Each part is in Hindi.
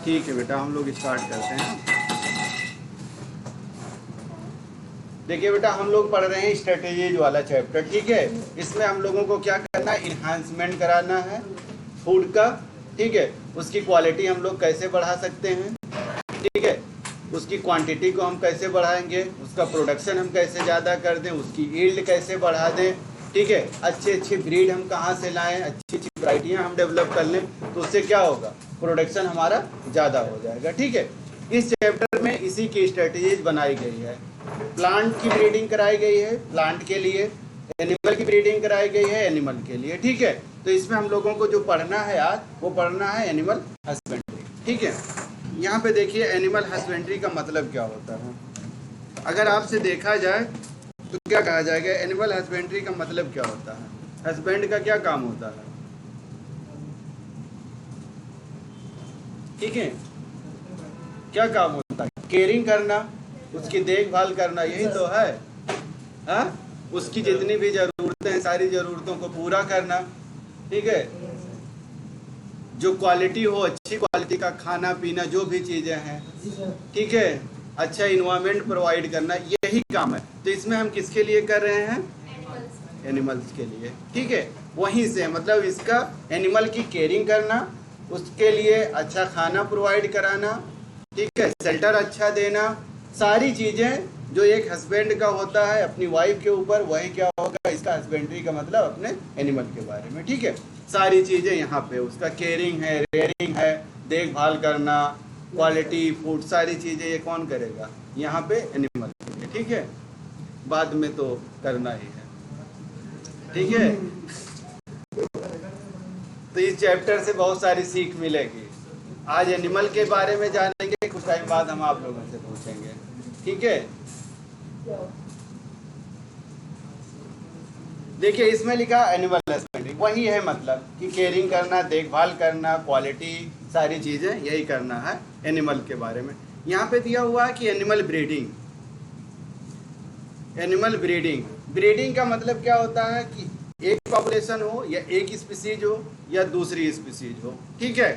ठीक है बेटा, हम लोग स्टार्ट करते हैं। देखिए बेटा, हम लोग पढ़ रहे हैं स्ट्रेटेजीज वाला चैप्टर, ठीक है। इसमें हम लोगों को क्या करना है, इन्हांसमेंट कराना है फूड का, ठीक है। उसकी क्वालिटी हम लोग कैसे बढ़ा सकते हैं, ठीक है। उसकी क्वांटिटी को हम कैसे बढ़ाएंगे, उसका प्रोडक्शन हम कैसे ज़्यादा कर दें, उसकी यील्ड कैसे बढ़ा दें, ठीक है। अच्छी ब्रीड हम कहाँ से लाएं, अच्छी वैरायटियाँ हम डेवलप कर लें, तो उससे क्या होगा, प्रोडक्शन हमारा ज़्यादा हो जाएगा, ठीक है। इस चैप्टर में इसी की स्ट्रेटेजीज बनाई गई है। प्लांट की ब्रीडिंग कराई गई है प्लांट के लिए, एनिमल की ब्रीडिंग कराई गई है एनिमल के लिए, ठीक है। तो इसमें हम लोगों को जो पढ़ना है आज, वो पढ़ना है एनिमल हस्बेंड्री, ठीक है। यहाँ पे देखिए, एनिमल हस्बेंड्री का मतलब क्या होता है। अगर आपसे देखा जाए तो क्या कहा जाएगा, एनिमल हस्बेंड्री का मतलब क्या होता है, हस्बैंड का क्या काम होता है, ठीक है। क्या काम होता है, केयरिंग करना, उसकी देखभाल करना, यही तो है, हाँ। उसकी जितनी भी ज़रूरतें हैं, सारी ज़रूरतों को पूरा करना, ठीक है। जो क्वालिटी हो, अच्छी क्वालिटी का खाना पीना, जो भी चीज़ें हैं, ठीक है। अच्छा इन्वायरमेंट प्रोवाइड करना, यही काम है। तो इसमें हम किसके लिए कर रहे हैं, एनिमल्स के लिए, ठीक है। वहीं से मतलब इसका एनिमल की केयरिंग करना, उसके लिए अच्छा खाना प्रोवाइड कराना, ठीक है, शेल्टर अच्छा देना, सारी चीज़ें जो एक हस्बैंड का होता है अपनी वाइफ के ऊपर, वही क्या होगा, इसका हस्बेंड्री का मतलब अपने एनिमल के बारे में, ठीक है। सारी चीज़ें यहाँ पे उसका केयरिंग है, रेयरिंग है, देखभाल करना, क्वालिटी फूड, सारी चीज़ें ये कौन करेगा, यहाँ पे एनिमल, ठीक है। बाद में तो करना ही है, ठीक है। तो इस चैप्टर से बहुत सारी सीख मिलेगी। आज एनिमल के बारे में जानेंगे, कुछ टाइम बाद हम आप लोगों से पूछेंगे, ठीक है। देखिए, इसमें लिखा एनिमल हस्बेंड्री, वही है मतलब कि केयरिंग करना, देखभाल करना, क्वालिटी, सारी चीज़ें यही करना है एनिमल के बारे में। यहाँ पे दिया हुआ है कि animal breeding, animal breeding, breeding का मतलब क्या होता है कि एक पॉपुलेशन हो या एक स्पीसीज हो या दूसरी स्पीसीज हो, ठीक है।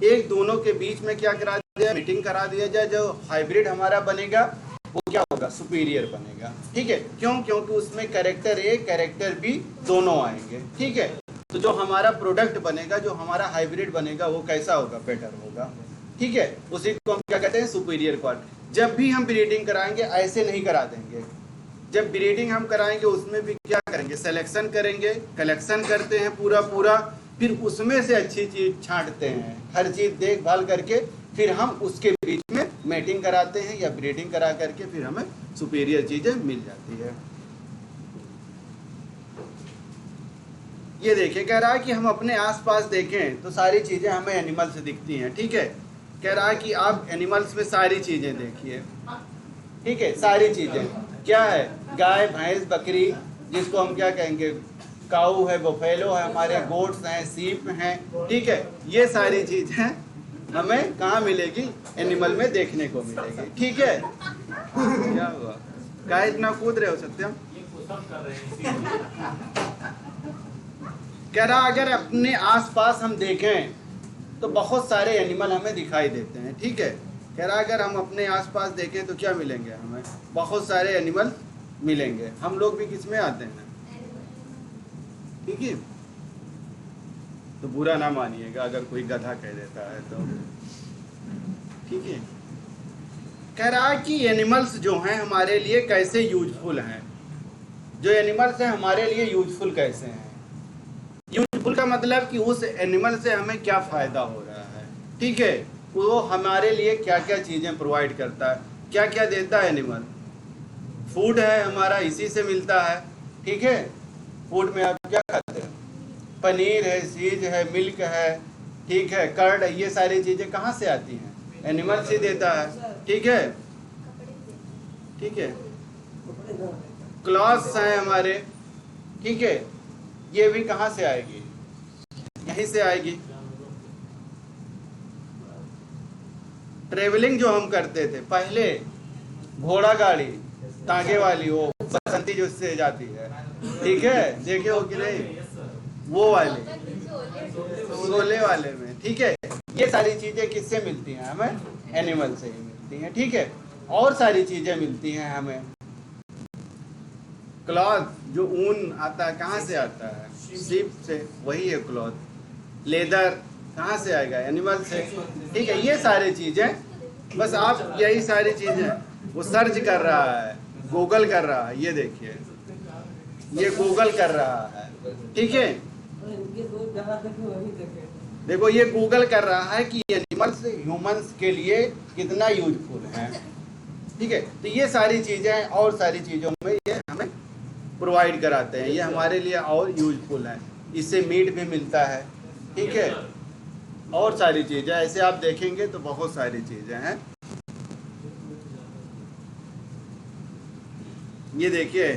एक दोनों के बीच में क्या करा दिया, मीटिंग करा दिया जाए, जो हाइब्रिड हमारा बनेगा वो क्या होगा, सुपीरियर बनेगा, ठीक है। क्यों, क्योंकि उसमें कैरेक्टर ए कैरेक्टर बी दोनों आएंगे, ठीक है। तो जो हमारा प्रोडक्ट बनेगा, जो हमारा हाइब्रिड बनेगा, वो कैसा होगा, बेटर होगा, ठीक है। उसी को हम क्या कहते हैं, सुपीरियर क्वालिटी। जब भी हम ब्रीडिंग कराएंगे ऐसे नहीं करा देंगे, जब ब्रीडिंग हम कराएंगे उसमें भी क्या करेंगे, सिलेक्शन करेंगे, कलेक्शन करते हैं पूरा, फिर उसमें से अच्छी चीज़ छांटते हैं, हर चीज़ देखभाल करके, फिर हम उसके बीच में मैटिंग कराते हैं या ब्रीडिंग करा करके फिर हमें सुपीरियर चीज़ें मिल जाती है। ये देखिए, कह रहा है कि हम अपने आसपास देखें तो सारी चीज़ें हमें एनिमल से दिखती हैं, ठीक है। कह रहा है कि आप एनिमल्स में सारी चीज़ें देखिए, ठीक है। सारी चीज़ें क्या है, गाय भैंस बकरी, जिसको हम क्या कहेंगे, काऊ है, बफेलो है, हमारे गोट्स हैं, सीप हैं, ठीक है। ये सारी चीज़ें हमें कहाँ मिलेगी, एनिमल में देखने को मिलेगी, ठीक है। क्या हुआ, क्या इतना कूद रहे हो सत्यम, कह रहा अगर अपने आसपास हम देखें तो बहुत सारे एनिमल हमें दिखाई देते हैं, ठीक है। कह रहा अगर हम अपने आसपास देखें तो क्या मिलेंगे, हमें बहुत सारे एनिमल मिलेंगे। हम लोग भी किस में आते हैं, ठीक है। तो बुरा ना मानिएगा अगर कोई गधा कह देता है तो, ठीक है। कह रहा है कि एनिमल्स जो हैं हमारे लिए कैसे यूजफुल हैं, जो एनिमल्स हैं हमारे लिए यूजफुल कैसे हैं। यूजफुल का मतलब कि उस एनिमल से हमें क्या फ़ायदा हो रहा है, ठीक है। वो हमारे लिए क्या क्या चीज़ें प्रोवाइड करता है, क्या क्या देता है एनिमल। फूड है हमारा, इसी से मिलता है, ठीक है। फूड में आप क्या खाते हैं, पनीर है, चीज़ है, मिल्क है, ठीक है, कर्ड है, ये सारी चीज़ें कहाँ से आती हैं, एनिमल से देता है, ठीक है, ठीक है। क्लॉथ्स हैं हमारे, ठीक है, ये भी कहाँ से आएगी, यहीं से आएगी। ट्रेवलिंग जो हम करते थे पहले, घोड़ा गाड़ी तांगे वाली, वो बसंती जो उससे जाती है, ठीक है, देखे हो कि नहीं, वो वाले शोले वाले में, ठीक है। ये सारी चीजें किससे मिलती हैं हमें? एनिमल से ही मिलती हैं, ठीक है। और सारी चीजें मिलती हैं हमें। क्लॉथ, जो ऊन आता है कहाँ से आता है? शीप से, वही है क्लॉथ। लेदर कहाँ से आएगा? एनिमल से, ठीक है। ये सारी चीजें, बस आप यही सारी चीजें वो सर्च कर रहा है, गूगल कर रहा है। ये देखिए, ये गूगल कर रहा है, ठीक है। देखो, ये गूगल कर रहा है कि एनिमल्स ह्यूमंस के लिए कितना यूजफुल है, ठीक है। तो ये सारी चीजें और सारी चीजों में ये हमें प्रोवाइड कराते हैं, ये हमारे लिए और यूजफुल है। इससे मीट भी मिलता है, ठीक है। और सारी चीजें ऐसे आप देखेंगे तो बहुत सारी चीजें हैं। ये देखिए,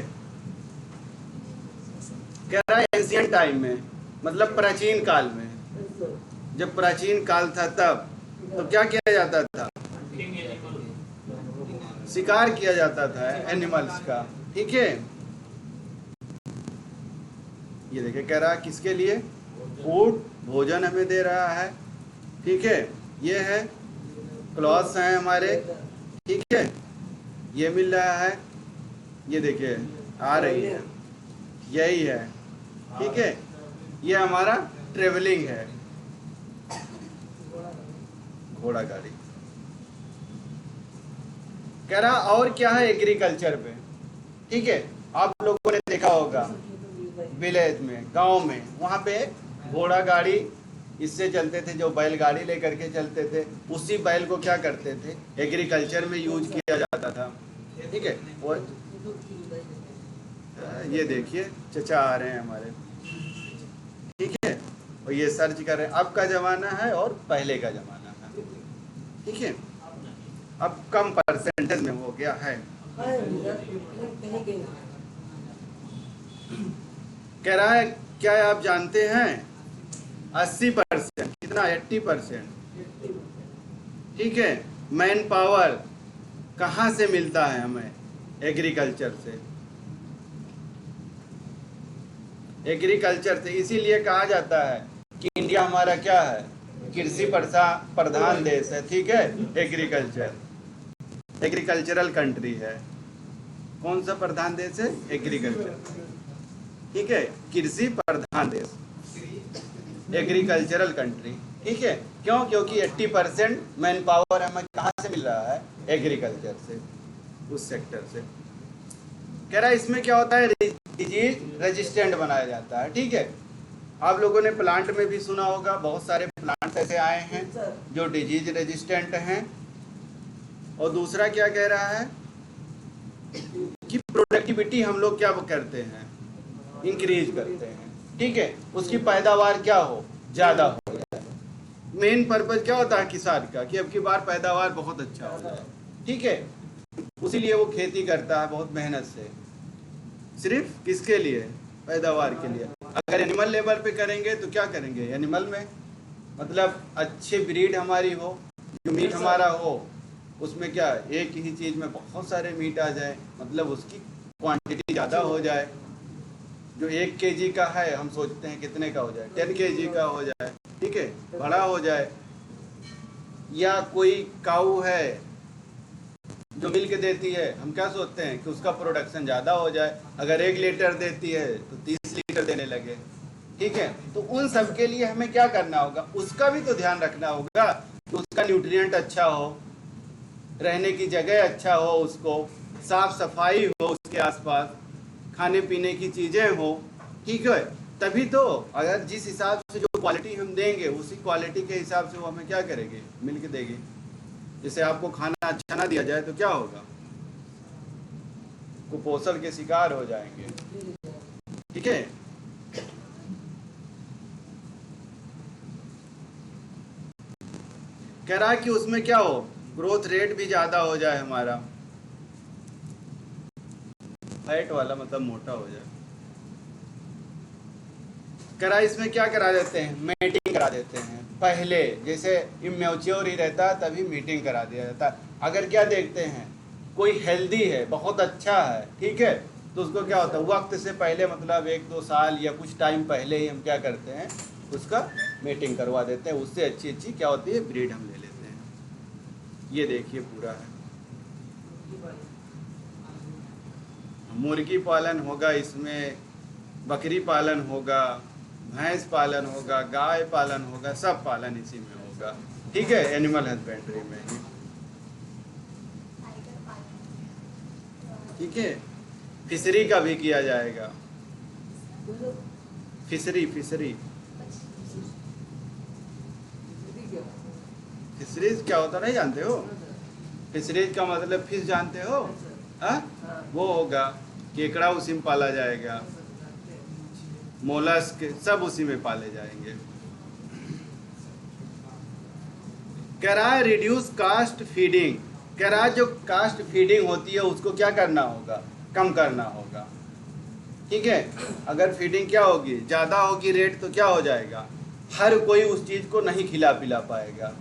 कह रहा है एंशियंट टाइम में, मतलब प्राचीन काल में, जब प्राचीन काल था तब तो क्या किया जाता था? शिकार किया जाता था एनिमल्स का, ठीक है। ये देखिए, कह रहा है किसके लिए? फूड, भोजन हमें दे रहा है, ठीक है। ये है क्लॉथ्स हैं हमारे, ठीक है। ये मिल रहा है, ये देखिए आ रही है, यही है, ठीक है। ये हमारा ट्रेवलिंग है, घोड़ा गाड़ी। कह रहा और क्या है एग्रीकल्चर पे, ठीक है। आप लोगों ने देखा होगा विलेज में, गांव में, वहां पे घोड़ा गाड़ी इससे चलते थे, जो बैलगाड़ी लेकर के चलते थे। उसी बैल को क्या करते थे? एग्रीकल्चर में यूज किया जाता था, ठीक है। और ये देखिए चचा आ रहे हैं हमारे, ठीक है। और ये सर्च कर रहे हैं, अब का जमाना है और पहले का जमाना है, ठीक है। अब कम परसेंटेज में हो गया है। कह रहा है क्या आप जानते हैं 80%, कितना? 80%, ठीक है। मैन पावर कहाँ से मिलता है हमें? एग्रीकल्चर से, एग्रीकल्चर से। इसीलिए कहा जाता है कि इंडिया हमारा क्या है? कृषि प्रधान देश है, ठीक है। एग्रीकल्चरल कंट्री है। कौन सा प्रधान देश है? एग्रीकल्चर, ठीक है। कृषि प्रधान देश, एग्रीकल्चरल कंट्री, ठीक है। क्यों? क्योंकि 80% मैन पावर हमें कहाँ से मिल रहा है? एग्रीकल्चर से, उस सेक्टर से। कह रहा है इसमें क्या होता है? डिजीज रेजिस्टेंट बनाया जाता है, ठीक है। आप लोगों ने प्लांट में भी सुना होगा, बहुत सारे प्लांट्स ऐसे आए हैं जो डिजीज रेजिस्टेंट हैं। और दूसरा क्या कह रहा है कि प्रोडक्टिविटी हम लोग क्या करते हैं? इंक्रीज करते हैं, ठीक है। उसकी पैदावार क्या हो? ज़्यादा हो जाए। मेन पर्पज क्या होता है किसान का? कि अब की बार पैदावार बहुत अच्छा हो जाए, ठीक है। उसीलिए वो खेती करता है बहुत मेहनत से, सिर्फ किसके लिए? पैदावार के लिए। अगर एनिमल लेवल पे करेंगे तो क्या करेंगे? एनिमल में मतलब अच्छी ब्रीड हमारी हो, जो मीट हमारा हो, उसमें क्या एक ही चीज़ में बहुत सारे मीट आ जाए, मतलब उसकी क्वांटिटी ज़्यादा हो जाए। जो 1 kg का है हम सोचते हैं कितने का हो जाए? 10 kg का हो जाए, ठीक है, बड़ा हो जाए। या कोई काऊ है जो मिल्क देती है, हम क्या सोचते हैं कि उसका प्रोडक्शन ज़्यादा हो जाए। अगर 1 लीटर देती है तो 30 लीटर देने लगे, ठीक है। तो उन सब के लिए हमें क्या करना होगा? उसका भी तो ध्यान रखना होगा कि उसका न्यूट्रिएंट अच्छा हो, रहने की जगह अच्छा हो, उसको साफ सफाई हो, उसके आसपास खाने पीने की चीज़ें हो, ठीक है। तभी तो, अगर जिस हिसाब से जो क्वालिटी हम देंगे उसी क्वालिटी के हिसाब से वो हमें क्या करेंगे? मिल्क देगी। जैसे आपको खाना अच्छा ना दिया जाए तो क्या होगा? कुपोषण के शिकार हो जाएंगे, ठीक है। कह रहा है कि उसमें क्या हो? ग्रोथ रेट भी ज़्यादा हो जाए हमारा, फैट वाला मतलब मोटा हो जाए। कह रहा है इसमें क्या करा देते हैं? मीटिंग करा देते हैं। पहले जैसे इमेच्योर ही रहता है तभी मीटिंग करा दिया जाता है। अगर क्या देखते हैं कोई हेल्दी है, बहुत अच्छा है, ठीक है, तो उसको क्या होता है? वक्त से पहले, मतलब 1-2 साल या कुछ टाइम पहले ही हम क्या करते हैं? उसका मेटिंग करवा देते हैं, उससे अच्छी अच्छी क्या होती है ब्रीड हम ले लेते हैं। ये देखिए पूरा है, मुर्गी पालन होगा इसमें, बकरी पालन होगा, भैंस पालन होगा, गाय पालन होगा, सब पालन इसी में होगा, ठीक है, एनिमल हस्बेंड्री में ही, ठीक है। फिशरी का भी किया जाएगा, फिशरी फिशरी फिशरीज क्या होता नहीं जानते हो? फिशरीज का मतलब फिश जानते हो? हाँ, वो होगा, केकड़ा उसी में पाला जाएगा, मोलस्क सब उसी में पाले जाएंगे। कह रहा है रिड्यूस कास्ट फीडिंग, कह रहा है जो कास्ट फीडिंग होती है उसको क्या करना होगा, कम करना होगा, ठीक है। अगर फीडिंग क्या होगी, ज़्यादा होगी रेट, तो क्या हो जाएगा, हर कोई उस चीज़ को नहीं खिला पिला पाएगा,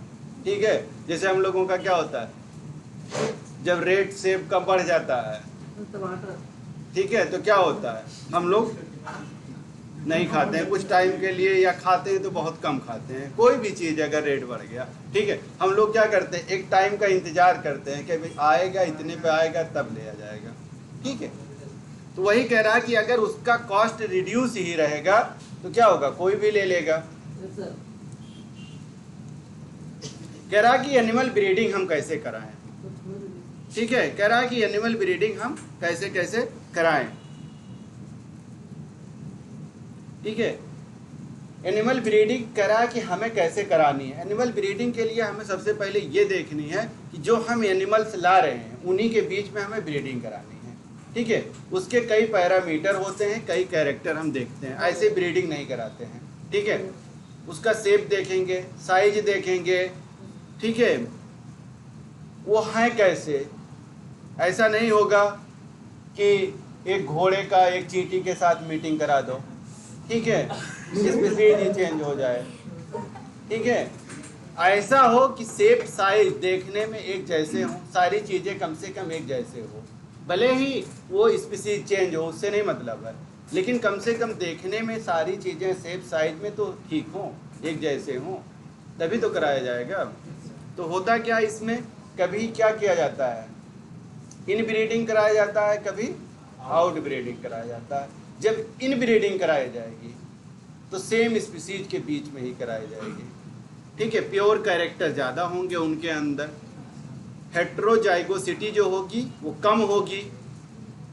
ठीक है। जैसे हम लोगों का क्या होता है, जब रेट सेब का बढ़ जाता है, ठीक है, तो क्या होता है, हम लोग नहीं खाते हैं कुछ टाइम के लिए, या खाते हैं तो बहुत कम खाते हैं। कोई भी चीज़ अगर रेट बढ़ गया, ठीक है, हम लोग क्या करते हैं, एक टाइम का इंतजार करते हैं कि भाई आएगा, इतने पे आएगा तब लिया जाएगा, ठीक है। तो वही कह रहा है कि अगर उसका कॉस्ट रिड्यूस ही रहेगा तो क्या होगा, कोई भी ले लेगा। कह रहा कि एनिमल ब्रीडिंग हम कैसे कराएं, ठीक है, कह रहा कि एनिमल ब्रीडिंग हम कैसे कैसे कराएं, ठीक है। एनिमल ब्रीडिंग करा कि हमें कैसे करानी है। एनिमल ब्रीडिंग के लिए हमें सबसे पहले ये देखनी है कि जो हम एनिमल्स ला रहे हैं उन्हीं के बीच में हमें ब्रीडिंग करानी है, ठीक है। उसके कई पैरामीटर होते हैं, कई कैरेक्टर हम देखते हैं, ऐसे ब्रीडिंग नहीं कराते हैं, ठीक है। उसका शेप देखेंगे, साइज देखेंगे, ठीक है, वो है कैसे। ऐसा नहीं होगा कि एक घोड़े का एक चींटी के साथ मीटिंग करा दो, ठीक है, स्पीशीज ही चेंज हो जाए, ठीक है। ऐसा हो कि शेप साइज देखने में एक जैसे हो, सारी चीज़ें कम से कम एक जैसे हो, भले ही वो स्पीशीज चेंज हो, उससे नहीं मतलब है, लेकिन कम से कम देखने में सारी चीज़ें शेप साइज में तो ठीक हो, एक जैसे हो, तभी तो कराया जाएगा। तो होता क्या इसमें, कभी क्या किया जाता है, इन ब्रीडिंग कराया जाता है, कभी आउट ब्रीडिंग कराया जाता है। जब इन ब्रीडिंग कराई जाएगी तो सेम स्पीशीज के बीच में ही कराई जाएगी, ठीक है। प्योर कैरेक्टर ज़्यादा होंगे उनके अंदर, हेट्रोजाइगोसिटी जो होगी वो कम होगी,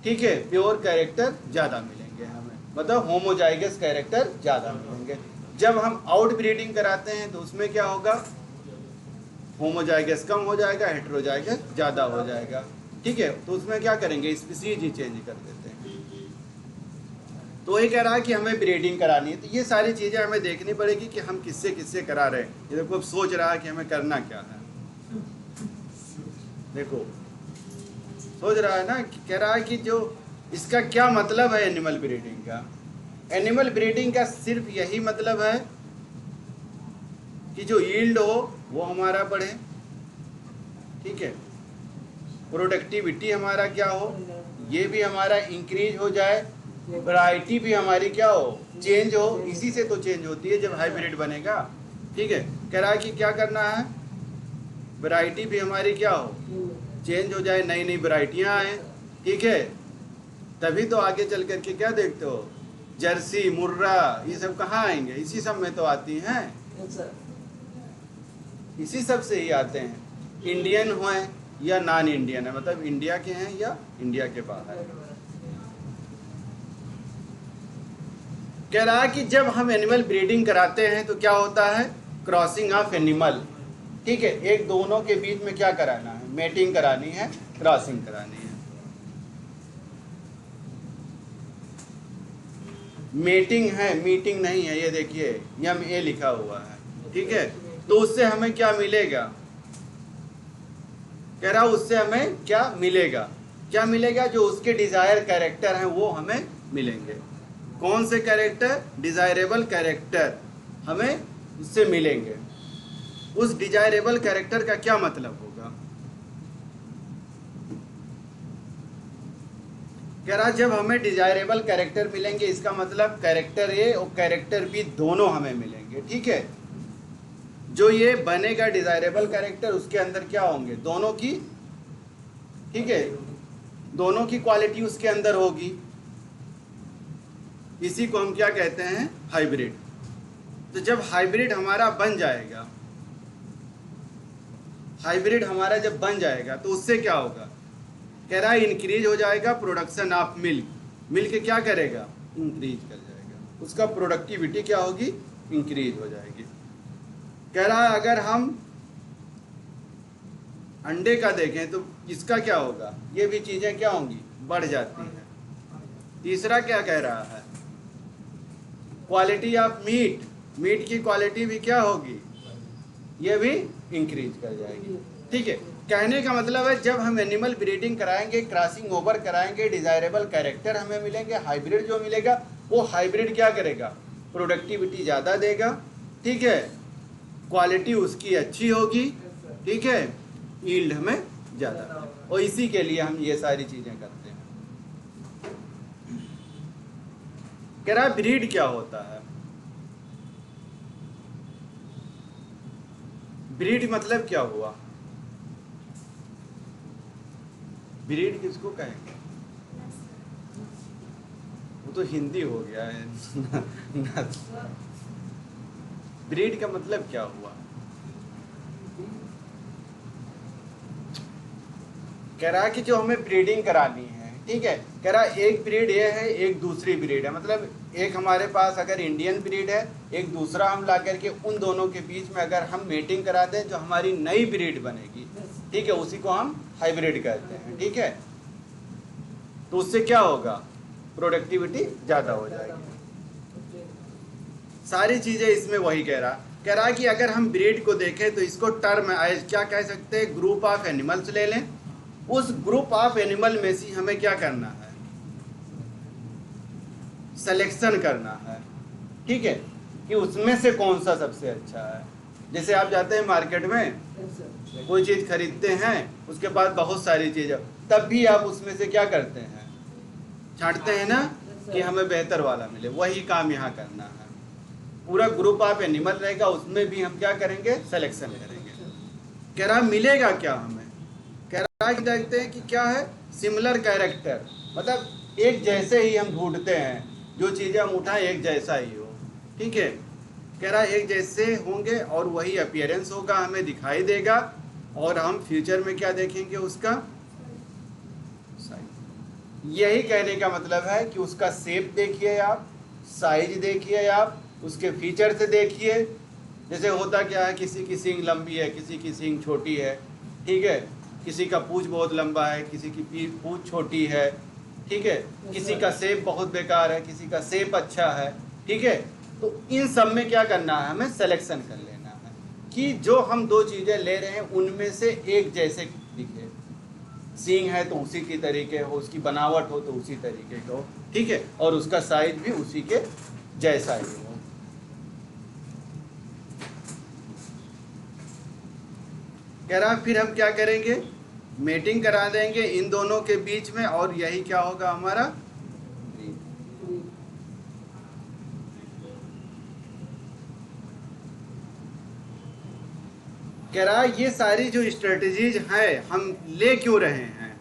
ठीक है, प्योर कैरेक्टर ज़्यादा मिलेंगे हमें, मतलब होमोजाइगस कैरेक्टर ज़्यादा मिलेंगे। जब हम आउट ब्रीडिंग कराते हैं तो उसमें क्या होगा, होमोजाइगस कम हो जाएगा, हेट्रोजाइगस ज़्यादा हो जाएगा, ठीक है। तो उसमें क्या करेंगे, स्पीशीज ही चेंज कर देते हैं। तो वही कह रहा है कि हमें ब्रीडिंग करानी है, तो ये सारी चीज़ें हमें देखनी पड़ेगी कि हम किससे किससे करा रहे हैं। ये देखो अब सोच रहा है कि हमें करना क्या है, देखो सोच रहा है ना, कह रहा है कि जो इसका क्या मतलब है एनिमल ब्रीडिंग का। एनिमल ब्रीडिंग का सिर्फ यही मतलब है कि जो यील्ड हो वो हमारा बढ़े, ठीक है, प्रोडक्टिविटी हमारा क्या हो, ये भी हमारा इंक्रीज हो जाए, वैरायटी भी हमारी क्या हो, चेंज हो। इसी से तो चेंज होती है जब हाइब्रिड बनेगा, ठीक है। कह रहा है कि क्या करना है, वैरायटी भी हमारी क्या हो, चेंज हो जाए, नई नई वैरायटियाँ आए, ठीक है। तभी तो आगे चल करके क्या देखते हो, जर्सी, मुर्रा, ये सब कहाँ आएंगे, इसी सब में तो आती हैं, इसी सब से ही आते हैं, इंडियन हो या नॉन इंडियन है, मतलब इंडिया के हैं या इंडिया के बाहर। कह रहा है कि जब हम एनिमल ब्रीडिंग कराते हैं तो क्या होता है, क्रॉसिंग ऑफ एनिमल, ठीक है। एक दोनों के बीच में क्या कराना है, मेटिंग करानी है, क्रॉसिंग करानी है। मेटिंग है, मीटिंग नहीं है, ये देखिए MA लिखा हुआ है, ठीक है। तो उससे हमें क्या मिलेगा, कह रहा उससे हमें क्या मिलेगा, क्या मिलेगा, जो उसके डिजायर कैरेक्टर हैं वो हमें मिलेंगे। कौन से कैरेक्टर, डिजायरेबल कैरेक्टर हमें उससे मिलेंगे। उस डिजायरेबल कैरेक्टर का क्या मतलब होगा, कह रहा जब हमें डिजायरेबल कैरेक्टर मिलेंगे इसका मतलब कैरेक्टर A और कैरेक्टर B दोनों हमें मिलेंगे, ठीक है। जो ये बनेगा डिजायरेबल कैरेक्टर, उसके अंदर क्या होंगे, दोनों की, ठीक है, दोनों की क्वालिटी उसके अंदर होगी। इसी को हम क्या कहते हैं, हाइब्रिड। तो जब हाइब्रिड हमारा बन जाएगा, हाइब्रिड हमारा जब बन जाएगा तो उससे क्या होगा, कह रहा है इंक्रीज हो जाएगा प्रोडक्शन ऑफ मिल्क। मिल्क क्या करेगा, इंक्रीज कर जाएगा, उसका प्रोडक्टिविटी क्या होगी, इंक्रीज हो जाएगी। कह रहा है अगर हम अंडे का देखें तो इसका क्या होगा, ये भी चीज़ें क्या होंगी, बढ़ जाती हैं। तीसरा क्या कह रहा है, क्वालिटी ऑफ मीट, मीट की क्वालिटी भी क्या होगी, ये भी इंक्रीज कर जाएगी। ठीक है, कहने का मतलब है जब हम एनिमल ब्रीडिंग कराएंगे, क्रॉसिंग ओवर कराएंगे, डिजायरेबल कैरेक्टर हमें मिलेंगे, हाइब्रिड जो मिलेगा वो हाइब्रिड क्या करेगा, प्रोडक्टिविटी ज़्यादा देगा, ठीक है, क्वालिटी उसकी अच्छी होगी, ठीक है, यील्ड हमें ज़्यादा। और इसी के लिए हम ये सारी चीज़ें करते हैं। कह रहा ब्रीड क्या होता है, ब्रीड मतलब क्या हुआ, ब्रीड किसको कहेंगे, वो तो हिंदी हो गया है। ब्रीड का मतलब क्या हुआ, कह रहा है कि जो हमें ब्रीडिंग करानी है, ठीक है, कह रहा है एक ब्रीड ये है, एक दूसरी ब्रीड है, मतलब एक हमारे पास अगर इंडियन ब्रीड है, एक दूसरा हम ला करके उन दोनों के बीच में अगर हम मीटिंग करा दें, जो हमारी नई ब्रीड बनेगी, ठीक है, उसी को हम हाइब्रिड कहते हैं। ठीक है, तो उससे क्या होगा, प्रोडक्टिविटी ज़्यादा हो जाएगी। सारी चीज़ें इसमें वही कह रहा कि अगर हम ब्रीड को देखें तो इसको टर्म एज क्या कह सकते हैं, ग्रुप ऑफ एनिमल्स ले लें, उस ग्रुप ऑफ एनिमल में से हमें क्या करना है, सिलेक्शन करना है, ठीक है, कि उसमें से कौन सा सबसे अच्छा है। जैसे आप जाते हैं मार्केट में, कोई चीज़ खरीदते हैं, उसके बाद बहुत सारी चीज़ें, तब भी आप उसमें से क्या करते हैं, छांटते हैं ना, कि हमें बेहतर वाला मिले। वही काम यहाँ करना है, पूरा ग्रुप ऑफ एनिमल रहेगा, उसमें भी हम क्या करेंगे, सिलेक्शन करेंगे। कह रहा मिलेगा क्या हमें, कह रहा कि देखते हैं कि क्या है, सिमिलर कैरेक्टर, मतलब एक जैसे ही हम ढूंढते हैं, जो चीज़ें हम उठाएं एक जैसा ही हो, ठीक है, कह रहा एक जैसे होंगे और वही अपीयरेंस होगा, हमें दिखाई देगा, और हम फ्यूचर में क्या देखेंगे, उसका साइज। यही कहने का मतलब है कि उसका शेप देखिए आप, साइज देखिए आप, उसके फीचर से देखिए। जैसे होता क्या है, किसी की सींग लंबी है, किसी की सींग छोटी है, ठीक है, किसी का पूंछ बहुत लंबा है, किसी की पूंछ छोटी है, ठीक है, किसी का शेप बहुत बेकार है, किसी का शेप अच्छा है, ठीक है। तो इन सब में क्या करना है, हमें सिलेक्शन कर लेना है कि जो हम दो चीज़ें ले रहे हैं उनमें से एक जैसे दिखे, सींग है तो उसी की तरीके हो, उसकी बनावट हो तो उसी तरीके का हो, ठीक है, और उसका साइज भी उसी के जैसा ही हो। कह रहा फिर हम क्या करेंगे, मीटिंग करा देंगे इन दोनों के बीच में, और यही क्या होगा हमारा, कह रहा ये सारी जो स्ट्रेटजीज है हम ले क्यों रहे हैं,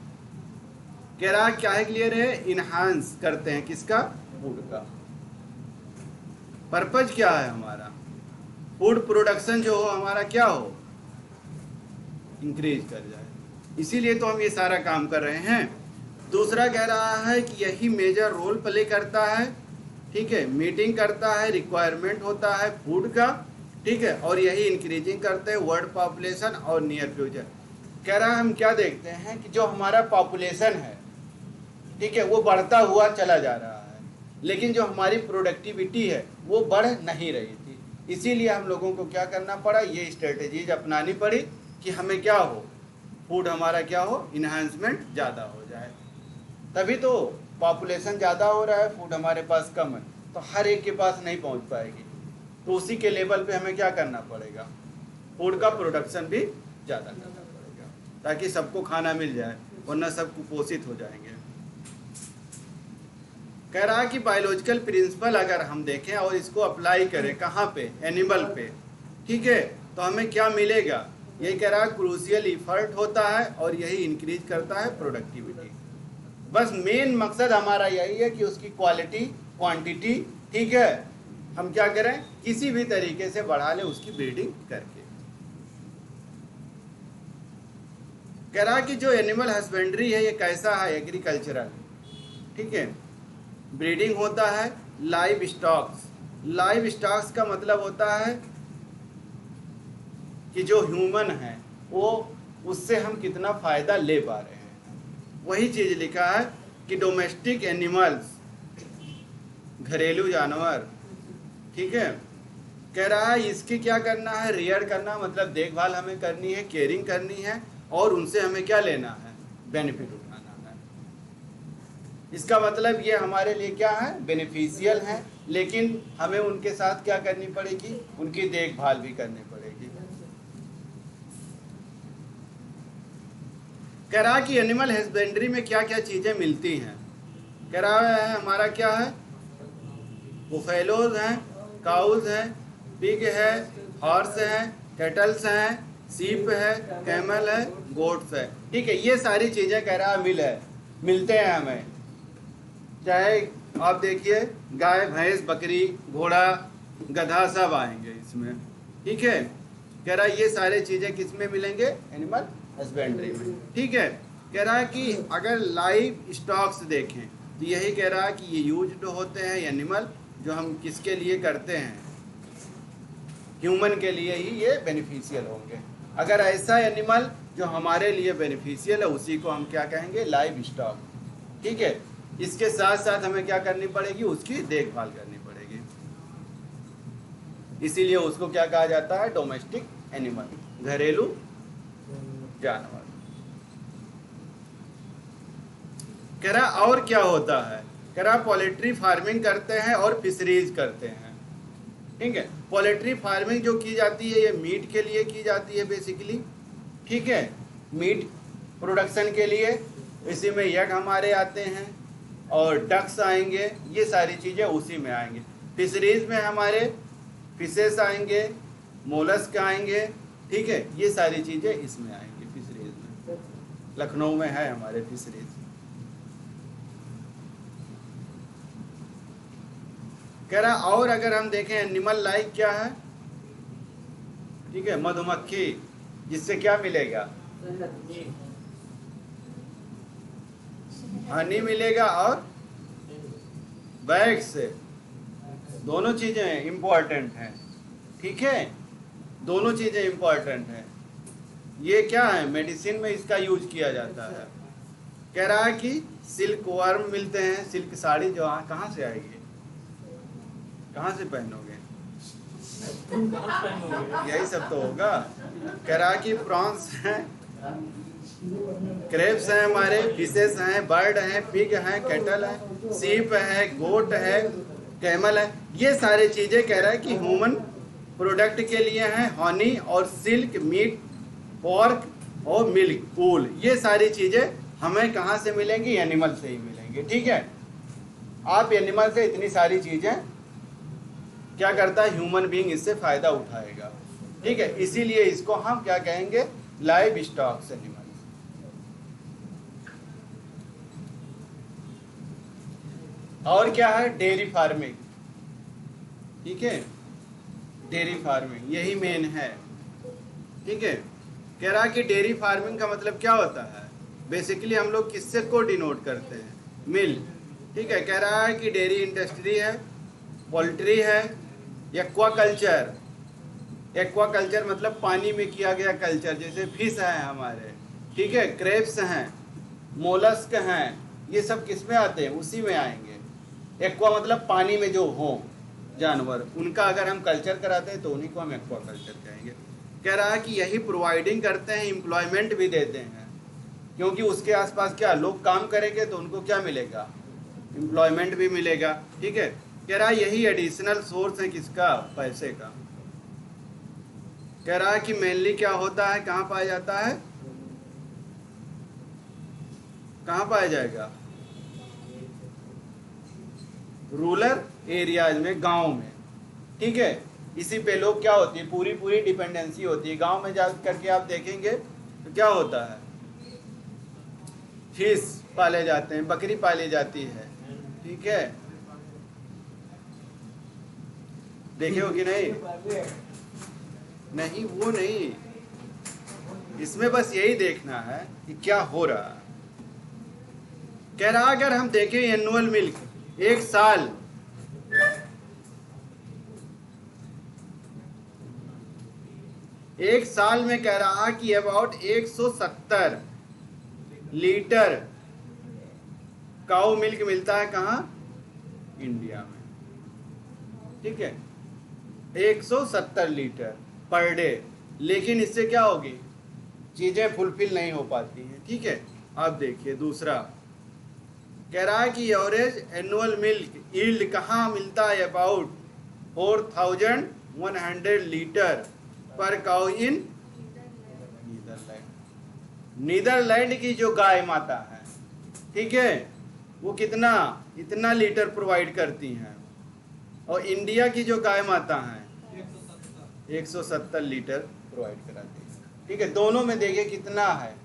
कह रहा क्या है के लिए रहे, इनहांस करते हैं किसका, फूड का। पर्पज क्या है हमारा, फूड प्रोडक्शन जो हो हमारा क्या हो, इंक्रीज कर जाए, इसीलिए तो हम ये सारा काम कर रहे हैं। दूसरा कह रहा है कि यही मेजर रोल प्ले करता है, ठीक है, मीटिंग करता है, रिक्वायरमेंट होता है फूड का, ठीक है, और यही इंक्रीजिंग करते हैं वर्ल्ड पॉपुलेशन और नियर फ्यूचर। कह रहा है हम क्या देखते हैं कि जो हमारा पॉपुलेशन है, ठीक है, वो बढ़ता हुआ चला जा रहा है, लेकिन जो हमारी प्रोडक्टिविटी है वो बढ़ नहीं रही थी। इसीलिए हम लोगों को क्या करना पड़ा, ये स्ट्रेटजीज अपनानी पड़ी कि हमें क्या हो, फूड हमारा क्या हो, इन्हांसमेंट ज़्यादा हो जाए। तभी तो पॉपुलेशन ज़्यादा हो रहा है, फूड हमारे पास कम है, तो हर एक के पास नहीं पहुंच पाएगी, तो उसी के लेवल पे हमें क्या करना पड़ेगा, फूड का प्रोडक्शन भी ज़्यादा करना पड़ेगा, ताकि सबको खाना मिल जाए, वरना सब कुपोषित हो जाएंगे। कह रहा कि बायोलॉजिकल प्रिंसिपल अगर हम देखें और इसको अप्लाई करें कहाँ पे, एनिमल पे, ठीक है, तो हमें क्या मिलेगा, यही कह रहा है क्रूशियल इफर्ट होता है और यही इंक्रीज करता है प्रोडक्टिविटी। बस मेन मकसद हमारा यही है कि उसकी क्वालिटी क्वांटिटी, ठीक है, हम क्या करें, किसी भी तरीके से बढ़ा लें उसकी ब्रीडिंग करके। कह रहा कि जो एनिमल हस्बेंड्री है ये कैसा है, एग्रीकल्चरल, ठीक है। ब्रीडिंग होता है लाइव स्टॉक्स। लाइव स्टॉक्स का मतलब होता है कि जो ह्यूमन है वो उससे हम कितना फायदा ले पा रहे हैं। वही चीज लिखा है कि डोमेस्टिक एनिमल्स, घरेलू जानवर, ठीक है। कह रहा है इसकी क्या करना है, रियर करना, मतलब देखभाल हमें करनी है, केयरिंग करनी है, और उनसे हमें क्या लेना है, बेनिफिट उठाना है। इसका मतलब ये हमारे लिए क्या है, बेनिफिशियल है, लेकिन हमें उनके साथ क्या करनी पड़ेगी, उनकी देखभाल भी करनी पड़ेगी। कह रहा कि एनिमल हस्बेंड्री में क्या क्या चीजें मिलती हैं। कह रहा है हमारा क्या है, बुफेलोज हैं, काउज हैं, पिग है, हॉर्स है, कैटल्स हैं, सीप है, कैमल है, गोट्स है, ठीक है। ये सारी चीजें कह रहा मिलते हैं हमें। चाहे आप देखिए गाय, भैंस, बकरी, घोड़ा, गधा सब आएंगे इसमें, ठीक है। कह रहा ये सारी चीजें किस में मिलेंगे, एनिमल हस्बेंड्री में, ठीक है। कह रहा है कि अगर लाइव स्टॉक्स देखें तो यही कह रहा है कि ये यूज्ड होते हैं एनिमल, जो हम किसके लिए करते हैं, ह्यूमन के लिए ही ये बेनिफिशियल होंगे। अगर ऐसा एनिमल जो हमारे लिए बेनिफिशियल है उसी को हम क्या कहेंगे, लाइव स्टॉक, ठीक है। इसके साथ साथ हमें क्या करनी पड़ेगी, उसकी देखभाल करनी पड़ेगी, इसीलिए उसको क्या कहा जाता है, डोमेस्टिक एनिमल, घरेलू जानवर। कह रहा और क्या होता है, कह रहा पोल्ट्री फार्मिंग करते हैं और फिशरीज करते हैं, ठीक है। पोल्ट्री फार्मिंग जो की जाती है ये मीट के लिए की जाती है बेसिकली, ठीक है, मीट प्रोडक्शन के लिए। इसी में एग हमारे आते हैं और डक्स आएंगे, ये सारी चीज़ें उसी में आएंगे। फिशरीज में हमारे फिशेस आएंगे, मोलस्क आएंगे, ठीक है, ये सारी चीज़ें इसमें आएंगी फिशरीज में। लखनऊ में है हमारे फिशरीज। कह रहा और अगर हम देखें एनिमल लाइक क्या है, ठीक है, मधुमक्खी, जिससे क्या मिलेगा, हनी मिलेगा, और बैग से, दोनों चीजें इंपॉर्टेंट हैं, ठीक है, दोनों चीजें इंपॉर्टेंट हैं। ये क्या है, मेडिसिन में इसका यूज किया जाता है। कह रहा है कि सिल्क वर्म मिलते हैं, सिल्क साड़ी जो कहाँ से आएगी, कहाँ से पहनोगे, यही सब तो होगा। कह रहा कि प्रॉन्स हैं, क्रेब्स हैं, हमारे फिशेस हैं, बर्ड हैं, पिग हैं, कैटल हैं, सीप है, गोट है, कैमल है, ये सारी चीजें कह रहा है कि ह्यूमन प्रोडक्ट के लिए हैं। हनी और सिल्क, मीट, पोर्क और मिल्क, वूल, ये सारी चीजें हमें कहाँ से मिलेंगी, एनिमल से ही मिलेंगी, ठीक है। आप एनिमल से इतनी सारी चीजें क्या करता है, ह्यूमन बीइंग इससे फायदा उठाएगा, ठीक है। इसीलिए इसको हम क्या कहेंगे, लाइव स्टॉक्स एनिमल। और क्या है, डेयरी फार्मिंग, ठीक है, डेयरी फार्मिंग यही मेन है, ठीक है। कह रहा कि डेयरी फार्मिंग का मतलब क्या होता है, बेसिकली हम लोग किससे को डिनोट करते हैं, मिल, ठीक है। कह रहा है कि डेयरी इंडस्ट्री है, पोल्ट्री है, एक्वाकल्चर, एक्वाकल्चर मतलब पानी में किया गया कल्चर, जैसे फिश हैं हमारे, ठीक है, क्रेब्स हैं, मोलस्क हैं, ये सब किस में आते हैं, उसी में आएंगे। एक्वा मतलब पानी में जो हो जानवर, उनका अगर हम कल्चर कराते हैं तो उन्हीं को हम एक्वा कल्चर कहेंगे। कह रहा है कि यही प्रोवाइडिंग करते हैं, एम्प्लॉयमेंट भी देते हैं, क्योंकि उसके आसपास क्या लोग काम करेंगे तो उनको क्या मिलेगा, एम्प्लॉयमेंट भी मिलेगा, ठीक है। कह रहा है यही एडिशनल सोर्स है किसका, पैसे का। कह रहा है कि मेनली क्या होता है, कहाँ पाया जाता है, कहाँ पाया जाएगा, रूरल एरियाज में, गांव में, ठीक है। इसी पे लोग क्या होती है, पूरी पूरी डिपेंडेंसी होती है। गांव में जा करके आप देखेंगे तो क्या होता है, फिश पाले जाते हैं, बकरी पाली जाती है, ठीक है, देखे हो कि नहीं? नहीं, वो नहीं, इसमें बस यही देखना है कि क्या हो रहा है। कह रहा अगर हम देखें एनुअल मिल्क एक साल, एक साल में कह रहा कि अबाउट 170 लीटर काऊ मिल्क मिलता है कहाँ? इंडिया में, ठीक है, 170 लीटर पर डे। लेकिन इससे क्या होगी, चीजें फुलफिल नहीं हो पाती हैं, ठीक है। अब देखिए दूसरा कह रहा है कि एवरेज एनुअल मिल्क यील्ड कहाँ मिलता है, अबाउट 4100 लीटर पर काउ इन नीदरलैंड। नीदरलैंड की जो गाय माता है, ठीक है, वो कितना, इतना लीटर प्रोवाइड करती हैं, और इंडिया की जो गाय माता है 170 लीटर प्रोवाइड कराती है, ठीक है। दोनों में देखिए कितना है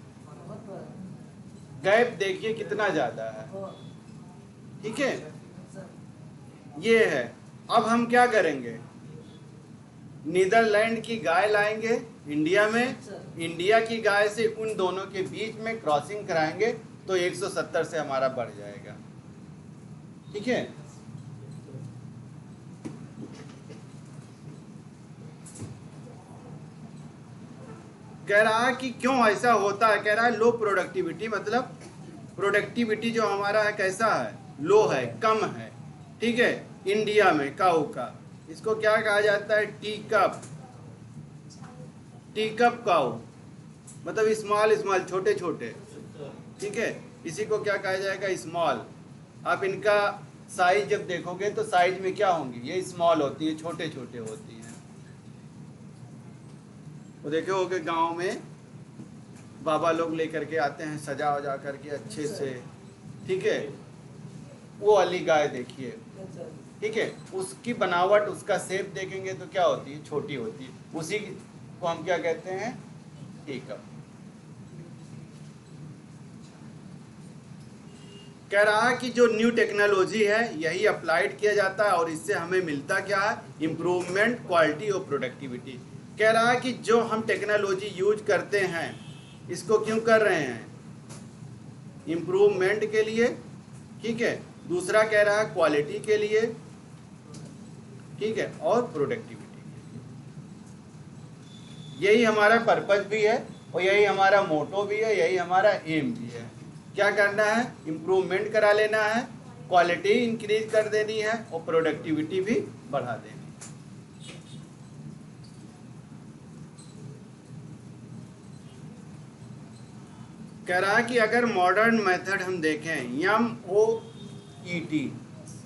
गैप, देखिए कितना ज्यादा है, ठीक है, ये है। अब हम क्या करेंगे, नीदरलैंड की गाय लाएंगे इंडिया में, इंडिया की गाय से उन दोनों के बीच में क्रॉसिंग कराएंगे तो 170 से हमारा बढ़ जाएगा, ठीक है। कह रहा है कि क्यों ऐसा होता है, कह रहा है लो प्रोडक्टिविटी, मतलब प्रोडक्टिविटी जो हमारा है कैसा है, लो है, कम है, ठीक है, इंडिया में काऊ का। इसको क्या कहा जाता है, टी कप, टी कप काऊ, मतलब स्मॉल स्मॉल, छोटे छोटे, ठीक है, इसी को क्या कहा जाएगा, स्मॉल। आप इनका साइज जब देखोगे तो साइज में क्या होंगी, ये स्मॉल होती है, छोटे छोटे होती हैं। वो देखे होगे गांव में बाबा लोग लेकर के आते हैं सजा वजा करके अच्छे से, ठीक है, वो वाली गाय देखिए, ठीक है, उसकी बनावट, उसका शेप देखेंगे तो क्या होती है, छोटी होती है, उसी को हम क्या कहते हैं, टीकप। कह रहा है कि जो न्यू टेक्नोलॉजी है यही अप्लाइड किया जाता है और इससे हमें मिलता क्या है, इम्प्रूवमेंट, क्वालिटी और प्रोडक्टिविटी। कह रहा है कि जो हम टेक्नोलॉजी यूज करते हैं इसको क्यों कर रहे हैं, इम्प्रूवमेंट के लिए, ठीक है, दूसरा कह रहा है क्वालिटी के लिए, ठीक है, और प्रोडक्टिविटी के लिए। यही हमारा पर्पज भी है और यही हमारा मोटो भी है, यही हमारा एम भी है। क्या करना है, इम्प्रूवमेंट करा लेना है, क्वालिटी इंक्रीज कर देनी है और प्रोडक्टिविटी भी बढ़ा देनी है। कह रहा है कि अगर मॉडर्न मेथड हम देखें, MOET,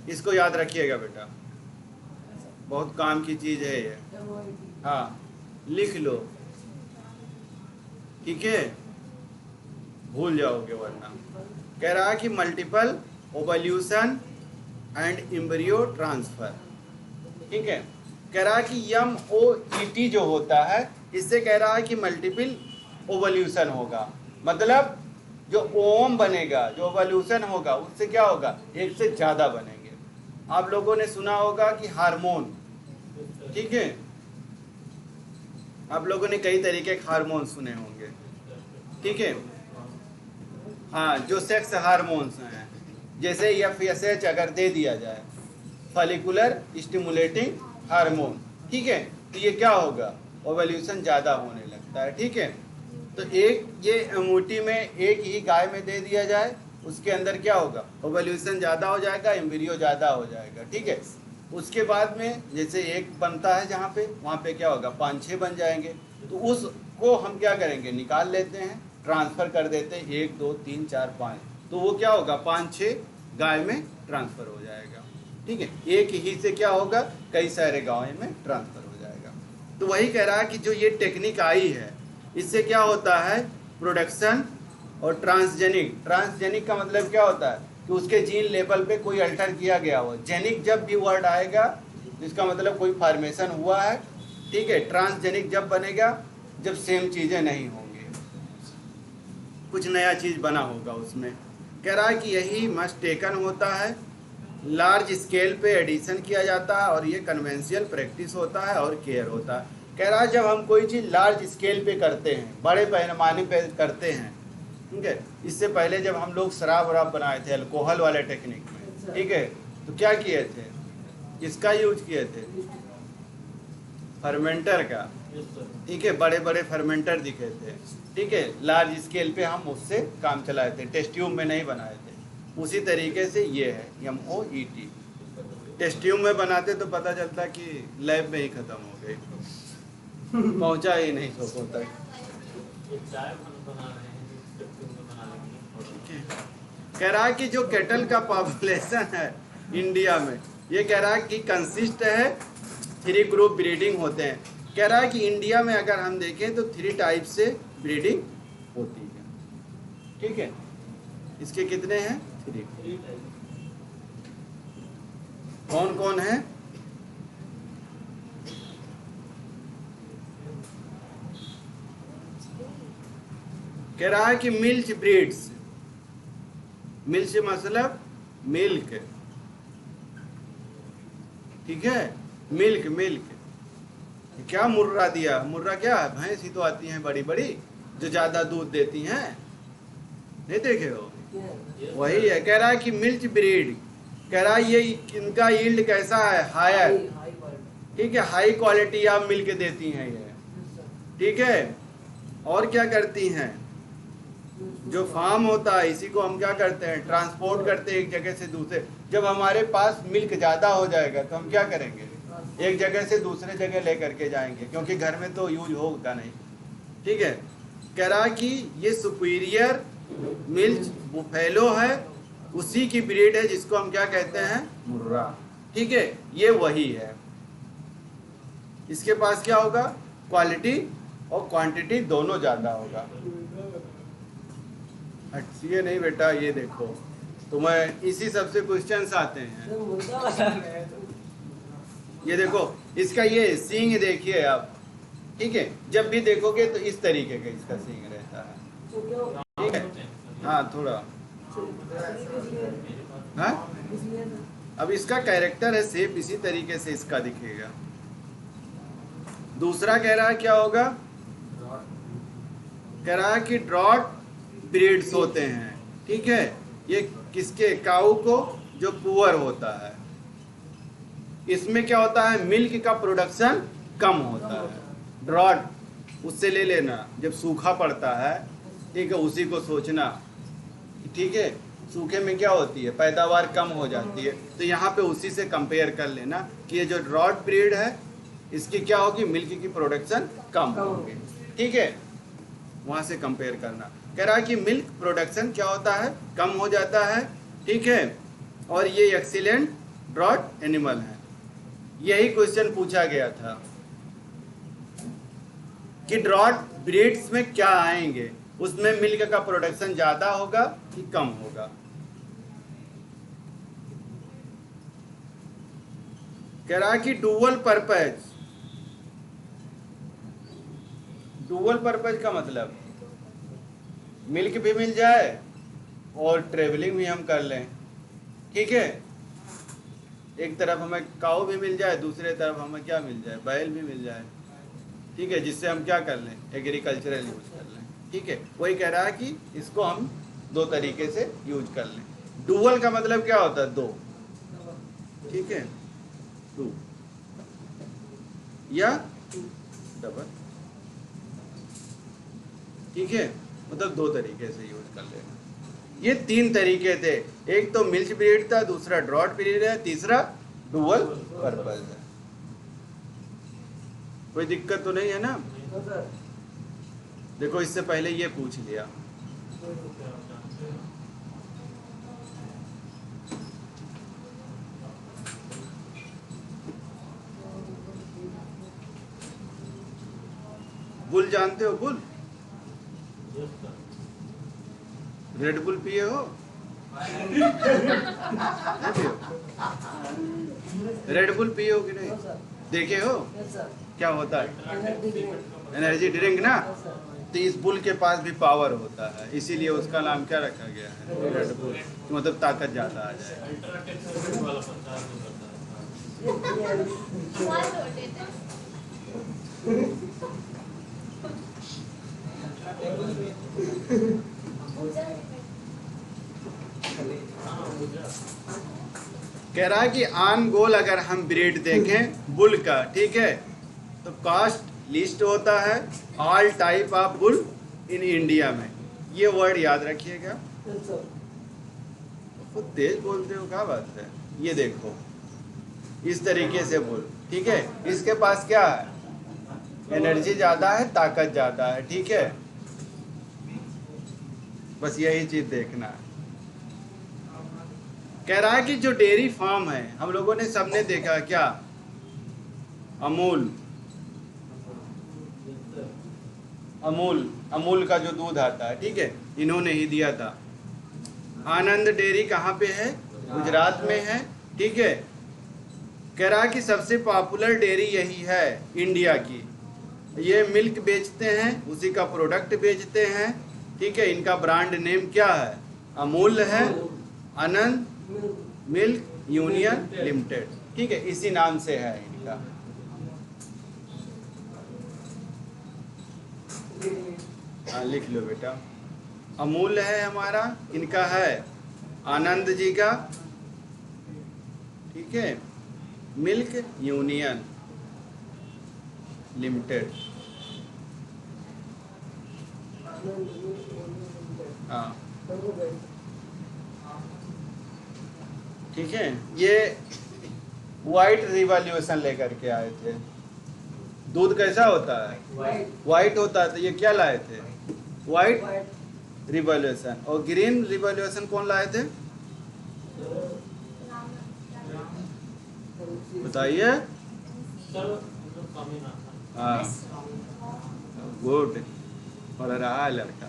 इसको याद रखिएगा बेटा, बहुत काम की चीज है ये, हाँ लिख लो, ठीक है, भूल जाओगे वरना। कह रहा है कि multiple ovulation and embryo transfer, ठीक है। कह रहा है कि MOET जो होता है इससे कह रहा है कि मल्टीपल ओवल्यूशन होगा, मतलब जो ओम बनेगा, जो ओवल्यूशन होगा उससे क्या होगा, एक से ज्यादा बनेंगे। आप लोगों ने सुना होगा कि हार्मोन, ठीक है, आप लोगों ने कई तरीके के हार्मोन सुने होंगे, ठीक है, हाँ, जो सेक्स हार्मोन्स हैं, जैसे FSH अगर दे दिया जाए, फॉलिकुलर स्टिमुलेटिंग हार्मोन, ठीक है, तो ये क्या होगा, ओवल्यूशन ज़्यादा होने लगता है, ठीक है। तो एक ये MOT में एक ही गाय में दे दिया जाए, उसके अंदर क्या होगा, ओवल्यूशन ज़्यादा हो जाएगा, एम्ब्रियो ज़्यादा हो जाएगा, ठीक है। उसके बाद में जैसे एक बनता है जहाँ पे, वहाँ पे क्या होगा, 5-6 बन जाएंगे, तो उसको हम क्या करेंगे, निकाल लेते हैं, ट्रांसफ़र कर देते हैं, 1 2 3 4 5, तो वो क्या होगा, 5-6 गाय में ट्रांसफ़र हो जाएगा, ठीक है। एक ही से क्या होगा, कई सारे गाँव में ट्रांसफ़र हो जाएगा। तो वही कह रहा है कि जो ये टेक्निक आई है इससे क्या होता है, प्रोडक्शन और ट्रांसजेनिक। ट्रांसजेनिक का मतलब क्या होता है कि उसके जीन लेवल पे कोई अल्टर किया गया हो। जेनिक जब भी वर्ड आएगा इसका मतलब कोई फॉर्मेशन हुआ है, ठीक है। ट्रांसजेनिक जब बनेगा जब सेम चीज़ें नहीं होंगी, कुछ नया चीज़ बना होगा उसमें। कह रहा है कि यही मस्ट टेकन होता है, लार्ज स्केल पे एडिशन किया जाता है, और ये कन्वेंशियल प्रैक्टिस होता है और केयर होता है। कह रहा है जब हम कोई चीज़ लार्ज स्केल पे करते हैं, बड़े पैमाने पे करते हैं, ठीक है। इससे पहले जब हम लोग शराब वराब बनाए थे अल्कोहल वाले टेक्निक में, ठीक है, तो क्या किए थे, किसका यूज किए थे, फर्मेंटर का, ठीक है। बड़े बड़े फर्मेंटर दिखे थे, ठीक है। लार्ज स्केल पे हम उससे काम चलाए थे, टेस्ट ट्यूब में नहीं बनाए थे। उसी तरीके से ये है MOET। टेस्ट ट्यूब में बनाते तो पता चलता कि लैब में ही खत्म हो गई, पहुंचा ही नहीं सोको तक। कह रहा है कि जो केटल का पॉपुलेशन है इंडिया में, ये कह रहा है कि कंसिस्ट है 3 ग्रुप ब्रीडिंग होते हैं। कह रहा है कि इंडिया में अगर हम देखें तो 3 टाइप से ब्रीडिंग होती है, ठीक है। इसके कितने हैं, 3। कौन कौन है, कह रहा है कि मिल्क ब्रीड्स, मिल्क से मतलब मिल्क, ठीक है, मिल्क मिल्क। क्या मुर्रा दिया, मुर्रा क्या है, भैंस ही तो आती हैं बड़ी बड़ी जो ज्यादा दूध देती हैं, नहीं देखे हो, वही है। कह रहा है कि मिल्क ब्रीड, कह रहा है ये इनका यील्ड कैसा है, हायर, ठीक है, हाई क्वालिटी आप मिल्क देती हैं ये, ठीक है। और क्या करती हैं, जो फार्म होता है इसी को हम क्या करते हैं, ट्रांसपोर्ट करते हैं एक जगह से दूसरे। जब हमारे पास मिल्क ज़्यादा हो जाएगा तो हम क्या करेंगे, एक जगह से दूसरे जगह ले करके जाएंगे, क्योंकि घर में तो यूज होगा नहीं, ठीक है। कह रहा कि ये सुपीरियर मिल्क बुफेलो है, उसी की ब्रीड है जिसको हम क्या कहते हैं, मुर्रा, ठीक है। ये वही है, इसके पास क्या होगा, क्वालिटी और क्वांटिटी दोनों ज़्यादा होगा। ये नहीं बेटा, ये देखो तुम्हें इसी सबसे क्वेश्चंस आते हैं। ये देखो इसका ये सींग देखिए आप, ठीक है। जब भी देखोगे तो इस तरीके का इसका सींग रहता है, ठीक है। हाँ थोड़ा, हाँ अब इसका कैरेक्टर है सेप, इसी तरीके से इसका दिखेगा। दूसरा कह रहा है क्या होगा, कह रहा है कि ड्रॉट ब्रीड्स होते हैं, ठीक है। ये किसके, काऊ को जो पुअर होता है, इसमें क्या होता है, मिल्क का प्रोडक्शन कम होता है। ड्रॉट उससे ले लेना, जब सूखा पड़ता है, ठीक है, उसी को सोचना, ठीक है। सूखे में क्या होती है, पैदावार कम हो जाती है, तो यहाँ पे उसी से कंपेयर कर लेना कि ये जो ड्रॉट ब्रीड है इसकी क्या होगी, मिल्क की प्रोडक्शन कम होगी, ठीक है। वहाँ से कंपेयर करना। कह रहा है कि मिल्क प्रोडक्शन क्या होता है, कम हो जाता है, ठीक है। और ये एक्सीलेंट ड्रॉट एनिमल है। यही क्वेश्चन पूछा गया था कि ड्रॉट ब्रीड्स में क्या आएंगे, उसमें मिल्क का प्रोडक्शन ज्यादा होगा कि कम होगा। कह रहा है कि डुअल पर्पज, डुअल पर्पज का मतलब मिल्क भी मिल जाए और ट्रेवलिंग भी हम कर लें, ठीक है। एक तरफ हमें काऊ भी मिल जाए, दूसरे तरफ हमें क्या मिल जाए, बैल भी मिल जाए, ठीक है, जिससे हम क्या कर लें, एग्रीकल्चरल यूज कर लें, ठीक है। वही कह रहा है कि इसको हम 2 तरीके से यूज कर लें। डुअल का मतलब क्या होता है, 2, ठीक है, 2 या डबल, ठीक है, मतलब 2 तरीके से यूज कर लेना। ये 3 तरीके थे, एक तो मिल्क ब्रीड था, दूसरा ड्रॉट ब्रीड है, तीसरा डुअल पर्पज है। कोई दिक्कत तो नहीं है ना। देखो इससे पहले ये पूछ लिया, बुल जानते हो, बुल, रेड बुल पिए हो, नहीं पिए हो? रेड बुल पिए हो कि नहीं? देखे हो क्या होता है? एनर्जी ड्रिंक ना। तो इस बुल के पास भी पावर होता है, इसीलिए उसका नाम क्या रखा गया है? Red bull. मतलब ताकत ज्यादा आ जाए। कह रहा है कि आन गोल अगर हम ब्रीड देखें बुल का, ठीक है, तो कास्ट लिस्ट होता है all type of bull in India में। ये वर्ड याद रखिएगा। खुद तेज बोलते हो, क्या बात है? ये देखो इस तरीके से बुल, ठीक है, इसके पास क्या है? एनर्जी ज्यादा है, ताकत ज्यादा है, ठीक है। बस यही चीज देखना है। कह रहा है कि जो डेयरी फार्म है, हम लोगों ने सबने देखा क्या? अमूल, अमूल, अमूल का जो दूध आता है, ठीक है, इन्होंने ही दिया था। आनंद डेयरी कहाँ पे है? गुजरात में है, ठीक है। कह रहा है कि सबसे पॉपुलर डेयरी यही है इंडिया की। ये मिल्क बेचते हैं, उसी का प्रोडक्ट बेचते हैं, ठीक है। इनका ब्रांड नेम क्या है? अमूल है, आनंद मिल्क यूनियन लिमिटेड, ठीक है, इसी नाम से है इनका। हाँ लिख लो बेटा। अमूल है हमारा, इनका है आनंद जी का, ठीक है, मिल्क यूनियन लिमिटेड। हाँ ठीक है। ये व्हाइट रिवॉल्यूशन लेकर के आए थे। दूध कैसा होता है? व्हाइट होता है। तो ये क्या लाए थे? White revolution. और ग्रीन रिवॉल्यूशन कौन लाए थे? बताइए। हाँ गुड, पढ़ रहा है लड़का,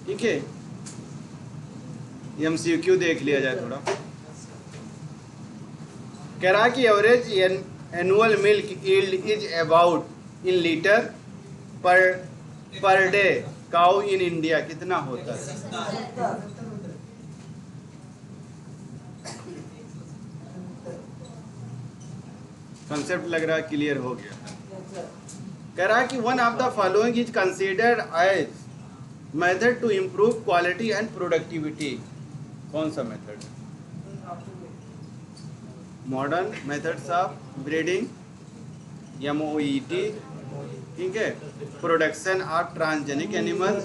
ठीक है। MCQ देख लिया जाए थोड़ा। कह रहा कि average annual milk yield is about in litre per day cow in India कितना होता है? कंसेप्ट लग रहा है क्लियर हो गया। कह रहा है कि one of the following is considered as method to improve quality and productivity. कौन सा method? Modern methods of breeding, MOET, ठीक है, production of transgenic animals.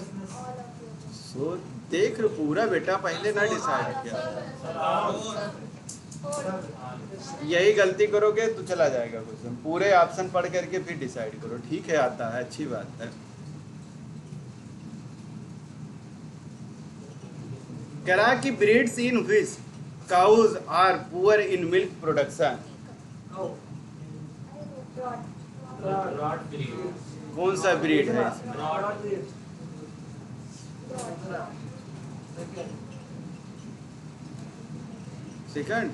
So देख लो पूरा बेटा, पहले ना डिसाइड किया। यही गलती करोगे तो चला जाएगा क्वेश्चन। पूरे ऑप्शन पढ़ करके फिर डिसाइड करो, ठीक है, आता है, अच्छी बात है। कह रहा कि breeds in which cows are poor in milk production. कौन सा ब्रीड है इसमें? सेकंड।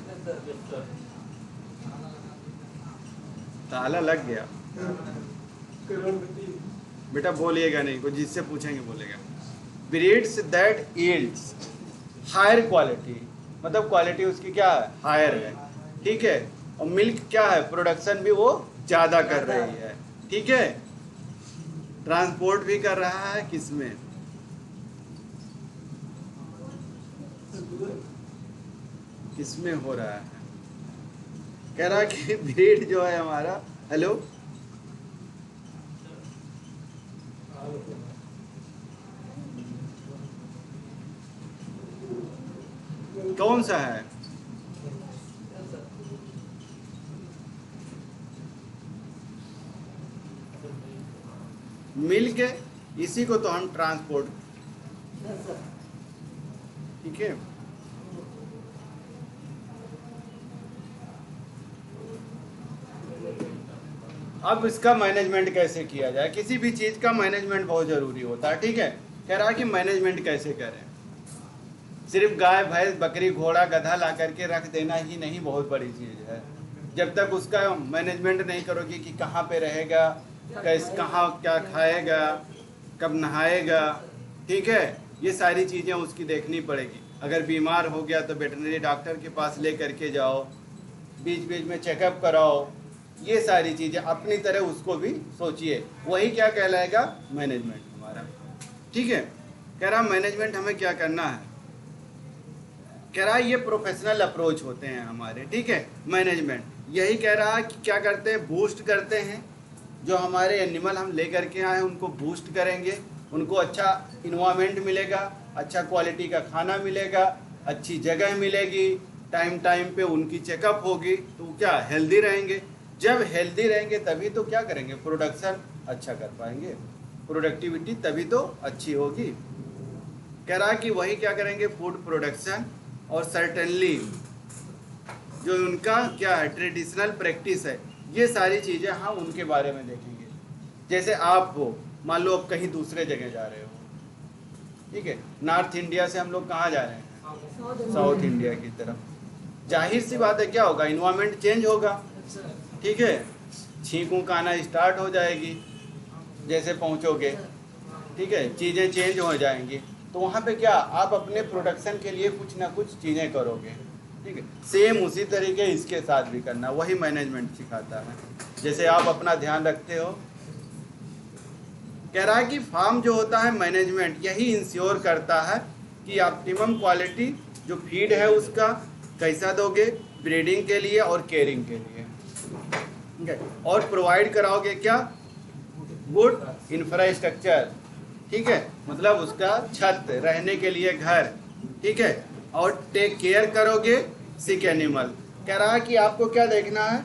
ताला लग गया बेटा, बोलिएगा नहीं, कोई जिससे पूछेंगे बोलेगा। Breeds that yields higher quality, मतलब क्वालिटी उसकी क्या है? हायर है, ठीक है। और मिल्क क्या है? प्रोडक्शन भी वो ज्यादा कर रही है, ठीक है। ट्रांसपोर्ट भी कर रहा है किसमें? किसमें हो रहा है? कह रहा कि ब्रीड जो है हमारा, हेलो, कौन सा है? मिल्क, इसी को तो हम ट्रांसपोर्ट, ठीक है। अब इसका मैनेजमेंट कैसे किया जाए? किसी भी चीज का मैनेजमेंट बहुत जरूरी होता है, ठीक है। कह रहा है कि मैनेजमेंट कैसे करें। सिर्फ गाय भैंस बकरी घोड़ा गधा ला करके रख देना ही नहीं बहुत बड़ी चीज़ है। जब तक उसका मैनेजमेंट नहीं करोगे कि कहाँ पे रहेगा, कहाँ क्या खाएगा, कब नहाएगा, ठीक है, ये सारी चीज़ें उसकी देखनी पड़ेगी। अगर बीमार हो गया तो वेटरनरी डॉक्टर के पास ले करके जाओ, बीच बीच में चेकअप कराओ, ये सारी चीज़ें अपनी तरह उसको भी सोचिए। वही क्या कहलाएगा, मैनेजमेंट हमारा। ठीक है, कह रहा मैनेजमेंट हमें क्या करना है, कह रहा ये प्रोफेशनल अप्रोच होते हैं हमारे। ठीक है, मैनेजमेंट यही कह रहा है कि क्या करते हैं, बूस्ट करते हैं। जो हमारे एनिमल हम ले करके आए हैं उनको बूस्ट करेंगे, उनको अच्छा इन्वायरमेंट मिलेगा, अच्छा क्वालिटी का खाना मिलेगा, अच्छी जगह मिलेगी, टाइम टाइम पे उनकी चेकअप होगी, तो क्या हेल्दी रहेंगे। जब हेल्दी रहेंगे तभी तो क्या करेंगे, प्रोडक्शन अच्छा कर पाएंगे, प्रोडक्टिविटी तभी तो अच्छी होगी। कह रहा कि वही क्या करेंगे, फूड प्रोडक्शन, और सर्टेनली जो उनका क्या है ट्रेडिशनल प्रैक्टिस है, ये सारी चीज़ें हम उनके बारे में देखेंगे। जैसे आप हो, मान लो आप कहीं दूसरे जगह जा रहे हो, ठीक है, नॉर्थ इंडिया से हम लोग कहाँ जा रहे हैं, साउथ इंडिया की तरफ। जाहिर सी बात है क्या होगा, इन्वायरमेंट चेंज होगा, ठीक है, छींक ऊँक आना स्टार्ट हो जाएगी जैसे पहुँचोगे, ठीक है, चीज़ें चेंज हो जाएंगी। तो वहाँ पे क्या आप अपने प्रोडक्शन के लिए कुछ ना कुछ चीज़ें करोगे, ठीक है। सेम उसी तरीके इसके साथ भी करना, वही मैनेजमेंट सिखाता है। जैसे आप अपना ध्यान रखते हो, कह रहा है कि फार्म जो होता है मैनेजमेंट यही इंश्योर करता है कि ऑप्टिमम क्वालिटी जो फीड है उसका कैसा दोगे, ब्रीडिंग के लिए और केयरिंग के लिए, ठीक है, और प्रोवाइड कराओगे क्या, गुड इंफ्रास्ट्रक्चर, ठीक है, मतलब उसका छत, रहने के लिए घर, ठीक है, और टेक केयर करोगे सिक एनिमल। कह रहा है कि आपको क्या देखना है,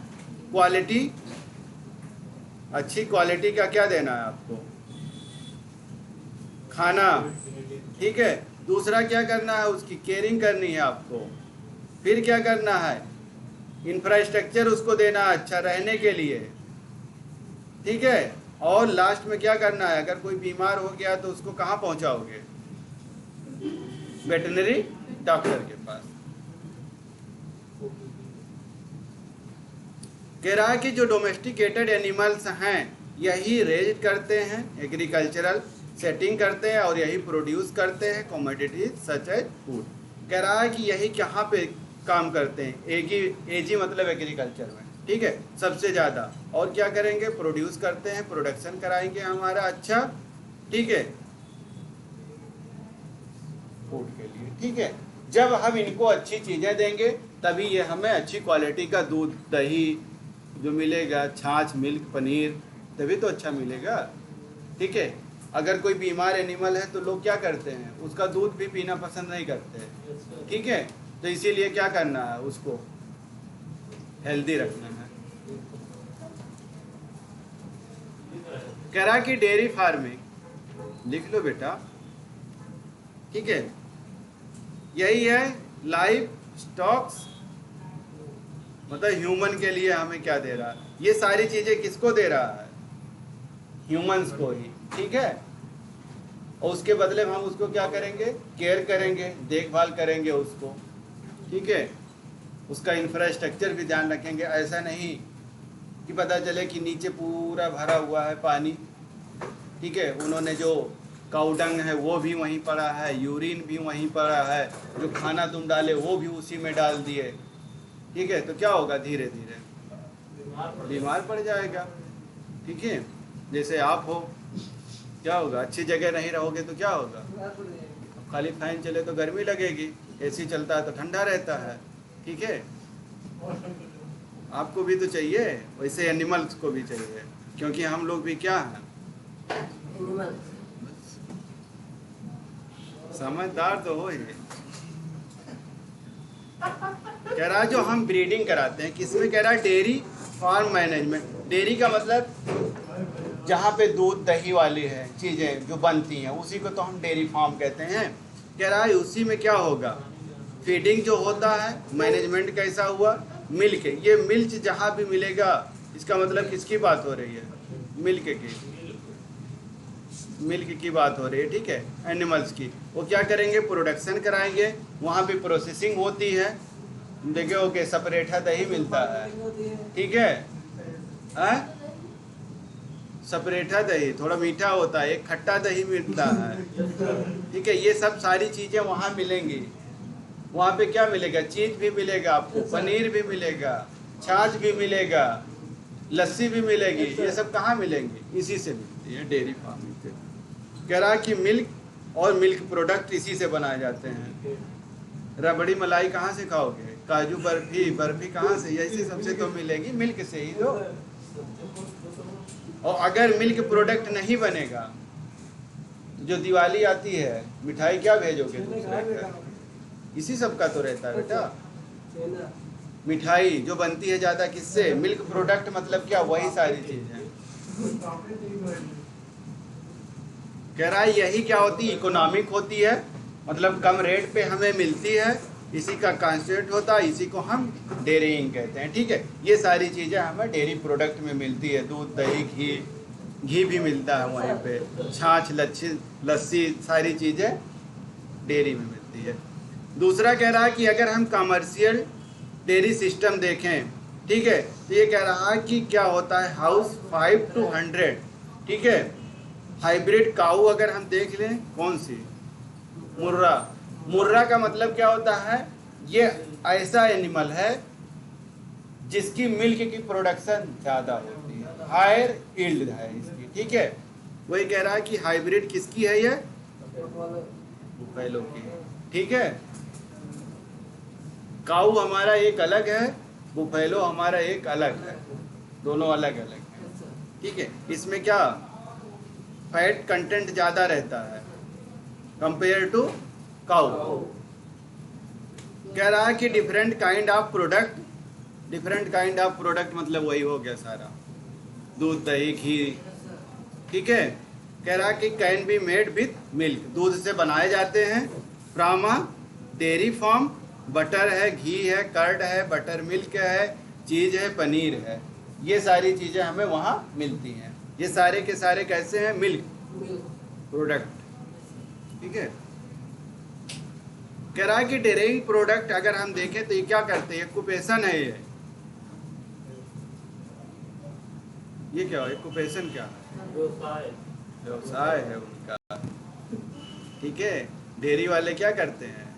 क्वालिटी, अच्छी क्वालिटी का क्या देना है आपको, खाना, ठीक है। दूसरा क्या करना है, उसकी केयरिंग करनी है आपको। फिर क्या करना है, इंफ्रास्ट्रक्चर उसको देना है अच्छा रहने के लिए, ठीक है। और लास्ट में क्या करना है, अगर कोई बीमार हो गया तो उसको कहाँ पहुँचाओगे, वेटरनरी डॉक्टर के पास। कह रहा है कि जो डोमेस्टिकेटेड एनिमल्स हैं यही रेज करते हैं, एग्रीकल्चरल सेटिंग करते हैं और यही प्रोड्यूस करते हैं कमोडिटीज सच एज फूड। कह रहा है कि यही कहाँ पे काम करते हैं, एजी मतलब एग्रीकल्चर में, ठीक है, सबसे ज़्यादा। और क्या करेंगे, प्रोड्यूस करते हैं, प्रोडक्शन कराएंगे हमारा अच्छा, ठीक है, फूड के लिए, ठीक है। जब हम इनको अच्छी चीज़ें देंगे तभी ये हमें अच्छी क्वालिटी का दूध दही जो मिलेगा, छाछ मिल्क पनीर, तभी तो अच्छा मिलेगा, ठीक है। अगर कोई बीमार एनिमल है तो लोग क्या करते हैं, उसका दूध भी पीना पसंद नहीं करते, ठीक है। तो इसीलिए क्या करना है, उसको हेल्दी रखना है। कह रहा कि डेयरी फार्मिंग, लिख लो बेटा, ठीक है, यही है लाइव स्टॉक्स, मतलब ह्यूमन के लिए हमें क्या दे रहा है, ये सारी चीजें किसको दे रहा है, ह्यूमंस को ही, ठीक है। और उसके बदले में हम उसको क्या करेंगे, केयर करेंगे, देखभाल करेंगे उसको, ठीक है। उसका इंफ्रास्ट्रक्चर भी ध्यान रखेंगे। ऐसा नहीं कि पता चले कि नीचे पूरा भरा हुआ है पानी, ठीक है, उन्होंने जो काउडंग है वो भी वहीं पड़ा है, यूरिन भी वहीं पड़ा है, जो खाना तुम डाले वो भी उसी में डाल दिए, ठीक है। तो क्या होगा, धीरे धीरे बीमार पड़ जाएगा, ठीक है। जैसे आप हो, क्या होगा, अच्छी जगह नहीं रहोगे तो क्या होगा, खाली फैन चले तो गर्मी लगेगी, एसी चलता है तो ठंडा रहता है, ठीक है। आपको भी तो चाहिए, वैसे एनिमल्स को भी चाहिए, क्योंकि हम लोग भी क्या हैं, समझदार तो हो ही। कह रहा जो हम ब्रीडिंग कराते हैं किसमें, कह रहा डेयरी फार्म मैनेजमेंट। डेयरी का मतलब जहाँ पे दूध दही वाली है चीज़ें जो बनती हैं उसी को तो हम डेयरी फार्म कहते हैं। कह रहा है उसी में क्या होगा, फीडिंग जो होता है, मैनेजमेंट कैसा हुआ, मिल्क, ये मिल्क जहाँ भी मिलेगा, इसका मतलब किसकी बात हो रही है, मिल्क की, मिल्क की बात हो रही है, ठीक है, एनिमल्स की। वो क्या करेंगे, प्रोडक्शन कराएंगे, वहाँ पे प्रोसेसिंग होती है। देखिए ओके, सेपरेटा दही मिलता है, ठीक है, सेपरेटा दही थोड़ा मीठा होता है, एक खट्टा दही मिलता है, ठीक है। ये सब सारी चीज़ें वहाँ मिलेंगी। वहाँ पे क्या मिलेगा, चीज़ भी मिलेगा आपको, पनीर भी मिलेगा, छाछ भी मिलेगा, लस्सी भी मिलेगी। ये सब कहाँ मिलेंगे, इसी से मिलती है, डेयरी फार्मिंग से। कह रहा कि मिल्क और मिल्क प्रोडक्ट इसी से बनाए जाते हैं। रबड़ी मलाई कहाँ से खाओगे, काजू बर्फी, बर्फी कहाँ से, ऐसे सबसे तो मिलेगी मिल्क से ही तो। और अगर मिल्क प्रोडक्ट नहीं बनेगा तो जो दिवाली आती है मिठाई क्या भेजोगे दूसरे का, इसी सब का तो रहता है बेटा। मिठाई जो बनती है ज़्यादा किससे, मिल्क प्रोडक्ट, मतलब क्या, वही सारी चीज़ है। कह रहा है यही क्या होती है, इकोनॉमिक होती है, मतलब कम रेट पे हमें मिलती है, इसी का कॉन्सेप्ट होता है, इसी को हम डेयरिंग कहते हैं, ठीक है। ये सारी चीज़ें हमें डेयरी प्रोडक्ट में मिलती है, दूध दही घी, घी भी मिलता है वहीं पे, छाछ लस्सी सारी चीज़ें डेयरी में मिलती है। दूसरा कह रहा है कि अगर हम कमर्शियल डेयरी सिस्टम देखें, ठीक है, तो ये कह रहा है कि क्या होता है, हाउस 5 to 100, ठीक है। हाइब्रिड काऊ अगर हम देख लें, कौन सी, मुर्रा। मुर्रा का मतलब क्या होता है, ये ऐसा एनिमल है जिसकी मिल्क की प्रोडक्शन ज़्यादा होती है, हायर यील्ड है इसकी, ठीक है। वही कह रहा है कि हाइब्रिड किसकी है, ये बुफेलो की, ठीक है। काऊ हमारा एक अलग है, बुफेलो हमारा एक अलग है, दोनों अलग अलग है, ठीक है। इसमें क्या फैट कंटेंट ज़्यादा रहता है कंपेयर टू काऊ। कह रहा है कि different kind of product, different kind of product मतलब वही हो गया सारा, दूध दही घी, ठीक है। कह रहा है कि can be made with milk, दूध से बनाए जाते हैं, from a dairy farm, butter है, घी है, कर्ड है, बटर मिल्क है, चीज़ है, पनीर है, ये सारी चीज़ें हमें वहाँ मिलती हैं। ये सारे के सारे कैसे हैं, मिल्क प्रोडक्ट, ठीक है। कह रहा है कि डेयरी प्रोडक्ट अगर हम देखें तो ये क्या करते हैं, ऑक्यूपेशन है ये क्या है, ऑक्यूपेशन क्या है, व्यवसाय है उनका, ठीक है। डेयरी वाले क्या करते हैं,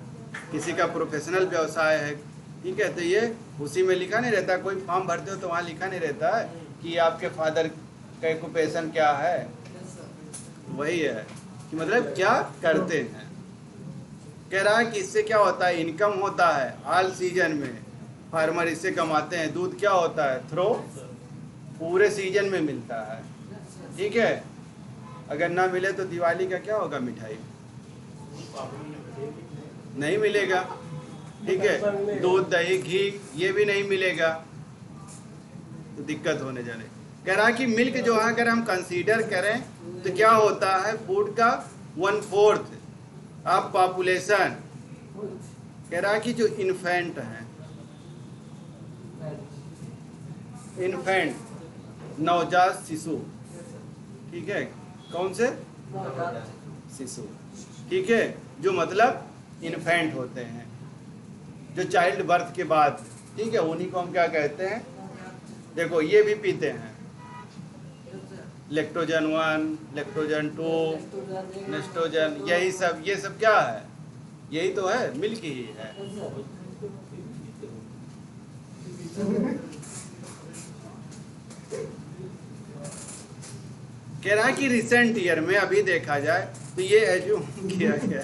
किसी का प्रोफेशनल व्यवसाय है, ठीक है। तो ये उसी में लिखा नहीं रहता, कोई फॉर्म भरते हो तो वहाँ लिखा नहीं रहता है कि आपके फादर का ऑक्यूपेशन क्या है, वही है कि मतलब क्या करते हैं। कह रहा है कि इससे क्या होता है, इनकम होता है, ऑल सीजन में फार्मर इससे कमाते हैं। दूध क्या होता है, थ्रो पूरे सीजन में मिलता है, ठीक है। अगर ना मिले तो दिवाली का क्या होगा, मिठाई नहीं मिलेगा, ठीक है। दूध दही घी ये भी नहीं मिलेगा, तो दिक्कत होने जा रही। कह रहा कि मिल्क जो है अगर हम कंसीडर करें तो क्या होता है, फूड का 1/4 ऑफ पॉपुलेशन। कह रहा कि जो इन्फेंट हैं, इन्फेंट नवजात शिशु, ठीक है, कौन से शिशु, ठीक है, जो मतलब इन्फेंट होते हैं, जो चाइल्ड बर्थ के बाद, ठीक है, उन्हीं को हम क्या कहते हैं। देखो ये भी पीते हैं, लेक्टोजन 1, लेक्टोजन 2, नेस्टोजन, यही सब, ये सब क्या है, यही तो है, मिल्क ही है। कह रहा है कि रिसेंट ईयर में अभी देखा जाए तो ये एज्यूम किया गया,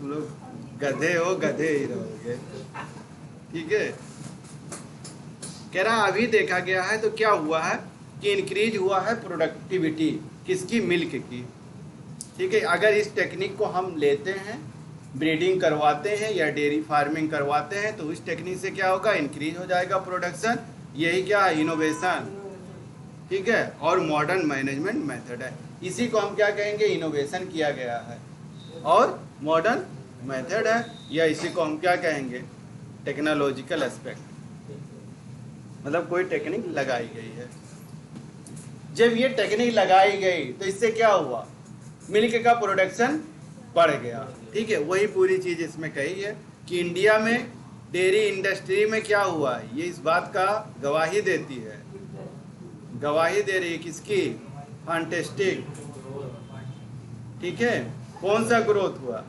लोग गधे हो, गधे ही रहोगे, ठीक है। कह रहा अभी देखा गया है तो क्या हुआ है कि इंक्रीज हुआ है प्रोडक्टिविटी किसकी, मिल्क की, ठीक है। अगर इस टेक्निक को हम लेते हैं, ब्रीडिंग करवाते हैं या डेयरी फार्मिंग करवाते हैं, तो इस टेक्निक से क्या होगा, इंक्रीज हो जाएगा प्रोडक्शन। यही क्या है, इनोवेशन, ठीक है, और मॉडर्न मैनेजमेंट मेथड है। इसी को हम क्या कहेंगे, इनोवेशन किया गया है और मॉडर्न मेथड है, या इसी को हम क्या कहेंगे, टेक्नोलॉजिकल एस्पेक्ट, मतलब कोई टेक्निक लगाई गई है। जब ये टेक्निक लगाई गई तो इससे क्या हुआ, मिल्क का प्रोडक्शन बढ़ गया। ठीक है, वही पूरी चीज़ इसमें कही है कि इंडिया में डेयरी इंडस्ट्री में क्या हुआ, ये इस बात का गवाही देती है, गवाही दे रही है किसकी, फैंटास्टिक। ठीक है, कौन सा ग्रोथ हुआ,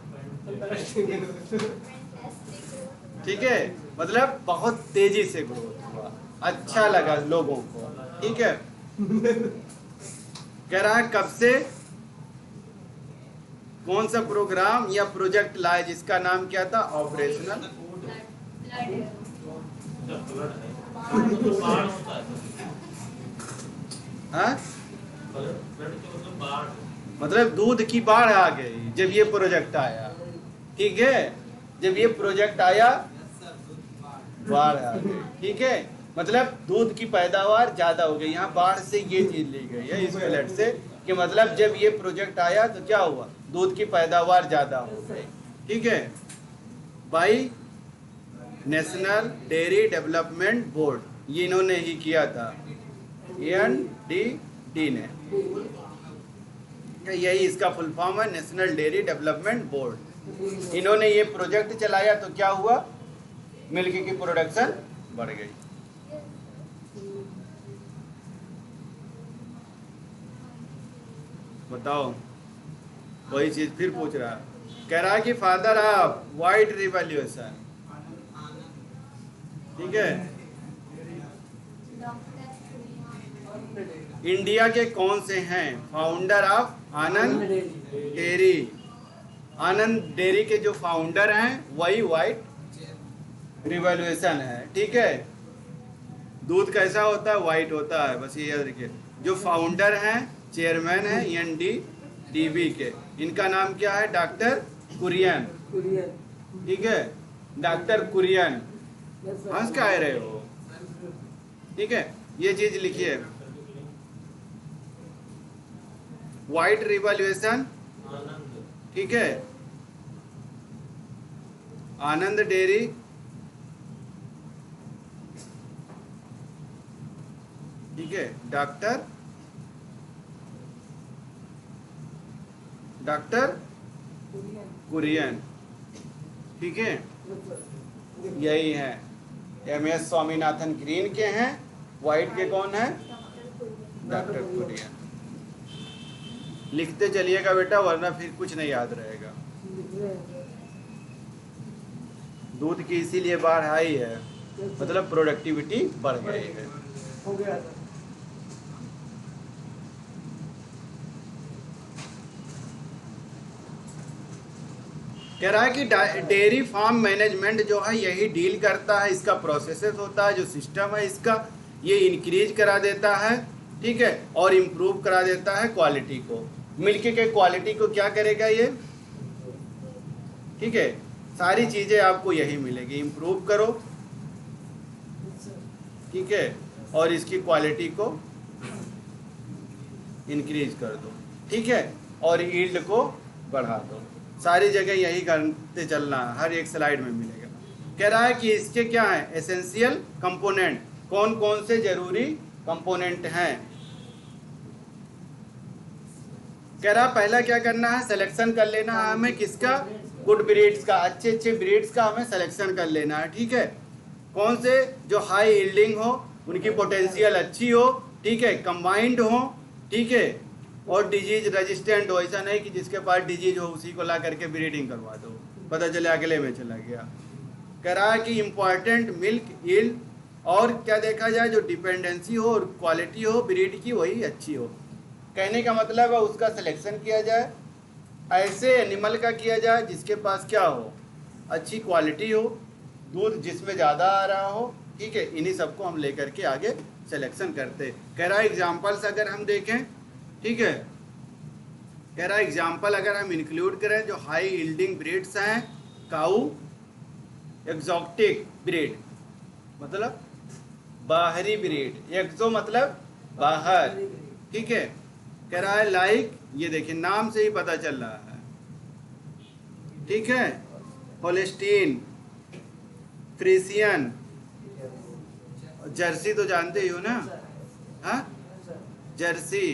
ठीक है, मतलब बहुत तेजी से ग्रोथ हुआ, अच्छा लगा लोगों को। ठीक है, कह रहा है कब से, कौन सा प्रोग्राम या प्रोजेक्ट लाए जिसका नाम क्या था, ऑपरेशनल हाँ, मतलब दूध की बाढ़ आ गई जब ये प्रोजेक्ट आया। ठीक है, जब ये प्रोजेक्ट आया बाढ़ आ गई। ठीक है, मतलब दूध की पैदावार ज्यादा हो गई। यहाँ बाढ़ से ये चीज ली गई है इस फ्लड से, कि मतलब जब ये प्रोजेक्ट आया तो क्या हुआ, दूध की पैदावार ज्यादा हो गई। ठीक है, by national dairy development board, ये इन्होंने ही किया था, NDD ने, यही इसका फुल फॉर्म है, नेशनल डेयरी डेवलपमेंट बोर्ड। इन्होंने ये प्रोजेक्ट चलाया तो क्या हुआ, मिल्क की प्रोडक्शन बढ़ गई। बताओ, वही चीज फिर पूछ रहा है, कह रहा है कि फादर ऑफ व्हाइट रिवॉल्यूशन। ठीक है, इंडिया के कौन से हैं founder of Anand dairy, Anand dairy के जो फाउंडर हैं वही व्हाइट रिवॉल्यूशन है। ठीक है, दूध कैसा होता है, व्हाइट होता है, बस ये याद रखिए। जो फाउंडर हैं, चेयरमैन है NDDB के, इनका नाम क्या है, डॉक्टर कुरियन। ठीक है, डॉक्टर कुरियन, हंस के आ रहे हो। ठीक है, ये चीज लिखिए, व्हाइट रिवॉल्यूशन। ठीक है, आनंद डेयरी, ठीक है, डॉक्टर कुरियन। ठीक है, यही है, MS स्वामीनाथन ग्रीन के हैं, व्हाइट के कौन है, डॉक्टर कुरियन। लिखते चलिएगा बेटा, वरना फिर कुछ नहीं याद रहेगा। दूध की इसीलिए बाढ़ आई है, मतलब प्रोडक्टिविटी बढ़ गई है। हो गया था। कह रहा है कि डेयरी फार्म मैनेजमेंट जो है यही डील करता है, इसका प्रोसेसेस होता है, जो सिस्टम है इसका, ये इंक्रीज करा देता है। ठीक है, और इम्प्रूव करा देता है क्वालिटी को, मिल्क के क्वालिटी को क्या करेगा ये। ठीक है, सारी चीजें आपको यही मिलेगी, इम्प्रूव करो। ठीक है, और इसकी क्वालिटी को इंक्रीज कर दो। ठीक है, और यील्ड को बढ़ा दो, सारी जगह यही करते चलना है, हर एक स्लाइड में मिलेगा। कह रहा है कि इसके क्या है एसेंशियल कंपोनेंट, कौन कौन से जरूरी कंपोनेंट हैं। कह रहा पहला क्या करना है, सिलेक्शन कर लेना है हमें किसका, गुड ब्रीड्स का, अच्छे अच्छे ब्रीड्स का हमें सिलेक्शन कर लेना है। ठीक है, कौन से जो हाई यील्डिंग हो, उनकी पोटेंशियल अच्छी हो, ठीक है, कंबाइंड हो, ठीक है, और डिजीज रेजिस्टेंट हो। ऐसा नहीं कि जिसके पास डिजीज हो उसी को ला करके ब्रीडिंग करवा दो, पता चले अगले में चला गया। कह रहा है कि इम्पॉर्टेंट मिल्क यील्ड, और क्या देखा जाए, जो डिपेंडेंसी हो और क्वालिटी हो ब्रीड की वही अच्छी हो। कहने का मतलब है उसका सिलेक्शन किया जाए, ऐसे एनिमल का किया जाए जिसके पास क्या हो, अच्छी क्वालिटी हो, दूध जिसमें ज़्यादा आ रहा हो। ठीक है, इन्हीं सबको हम लेकर के आगे सिलेक्शन करते। कह रहा है एग्जाम्पल्स अगर हम देखें, ठीक है, कह रहा है एग्जाम्पल अगर हम इंक्लूड करें, जो हाई यील्डिंग ब्रीड्स हैं, काऊ एक्सोटिक ब्रीड मतलब बाहरी ब्रीड, एक्सो मतलब बाहर। ठीक है, कह रहा है लाइक, ये देखिए नाम से ही पता चल रहा है। ठीक है, होलिस्टीन, फ्रीसियन, जर्सी तो जानते ही हो ना, हाँ, जर्सी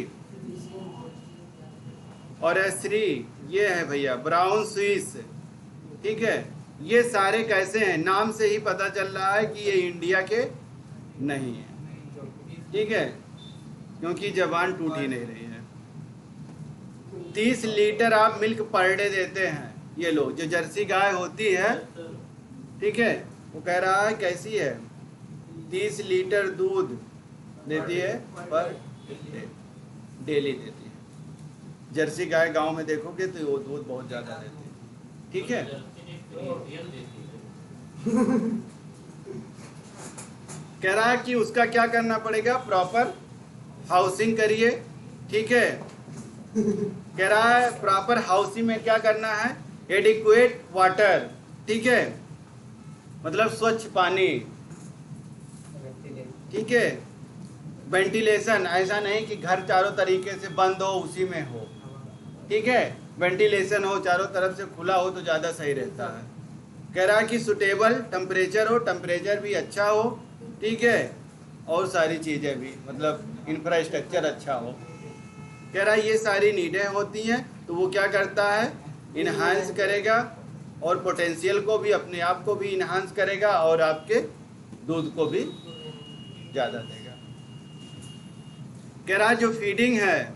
और एसरी ये है भैया ब्राउन स्विस। ठीक है, ये सारे कैसे हैं, नाम से ही पता चल रहा है कि ये इंडिया के नहीं है। ठीक है, क्योंकि जबान टूट ही नहीं रही है। 30 लीटर आप मिल्क पर डे देते हैं ये लोग, जो जर्सी गाय होती है। ठीक है, वो कह रहा है कैसी है, 30 लीटर दूध देती है पर डेली देती है। जर्सी गाय गांव में देखोगे तो वो दूध बहुत ज़्यादा देती है। ठीक है, कह रहा है कि उसका क्या करना पड़ेगा, प्रॉपर हाउसिंग करिए। ठीक है, कह रहा है प्रॉपर हाउसिंग में क्या करना है, एडिक्वेट वाटर। ठीक है, मतलब स्वच्छ पानी। ठीक है, वेंटिलेशन, ऐसा नहीं कि घर चारों तरीके से बंद हो उसी में हो। ठीक है, वेंटिलेशन हो, चारों तरफ से खुला हो तो ज़्यादा सही रहता है। कह रहा है कि सुटेबल टेम्परेचर हो, टेम्परेचर भी अच्छा हो। ठीक है, और सारी चीज़ें भी, मतलब इंफ्रास्ट्रक्चर अच्छा हो। कह रहा है ये सारी नीडें होती हैं, तो वो क्या करता है, इन्हांस करेगा और पोटेंशियल को भी, अपने आप को भी इन्हांस करेगा और आपके दूध को भी ज़्यादा देगा। कह रहा है जो फीडिंग है,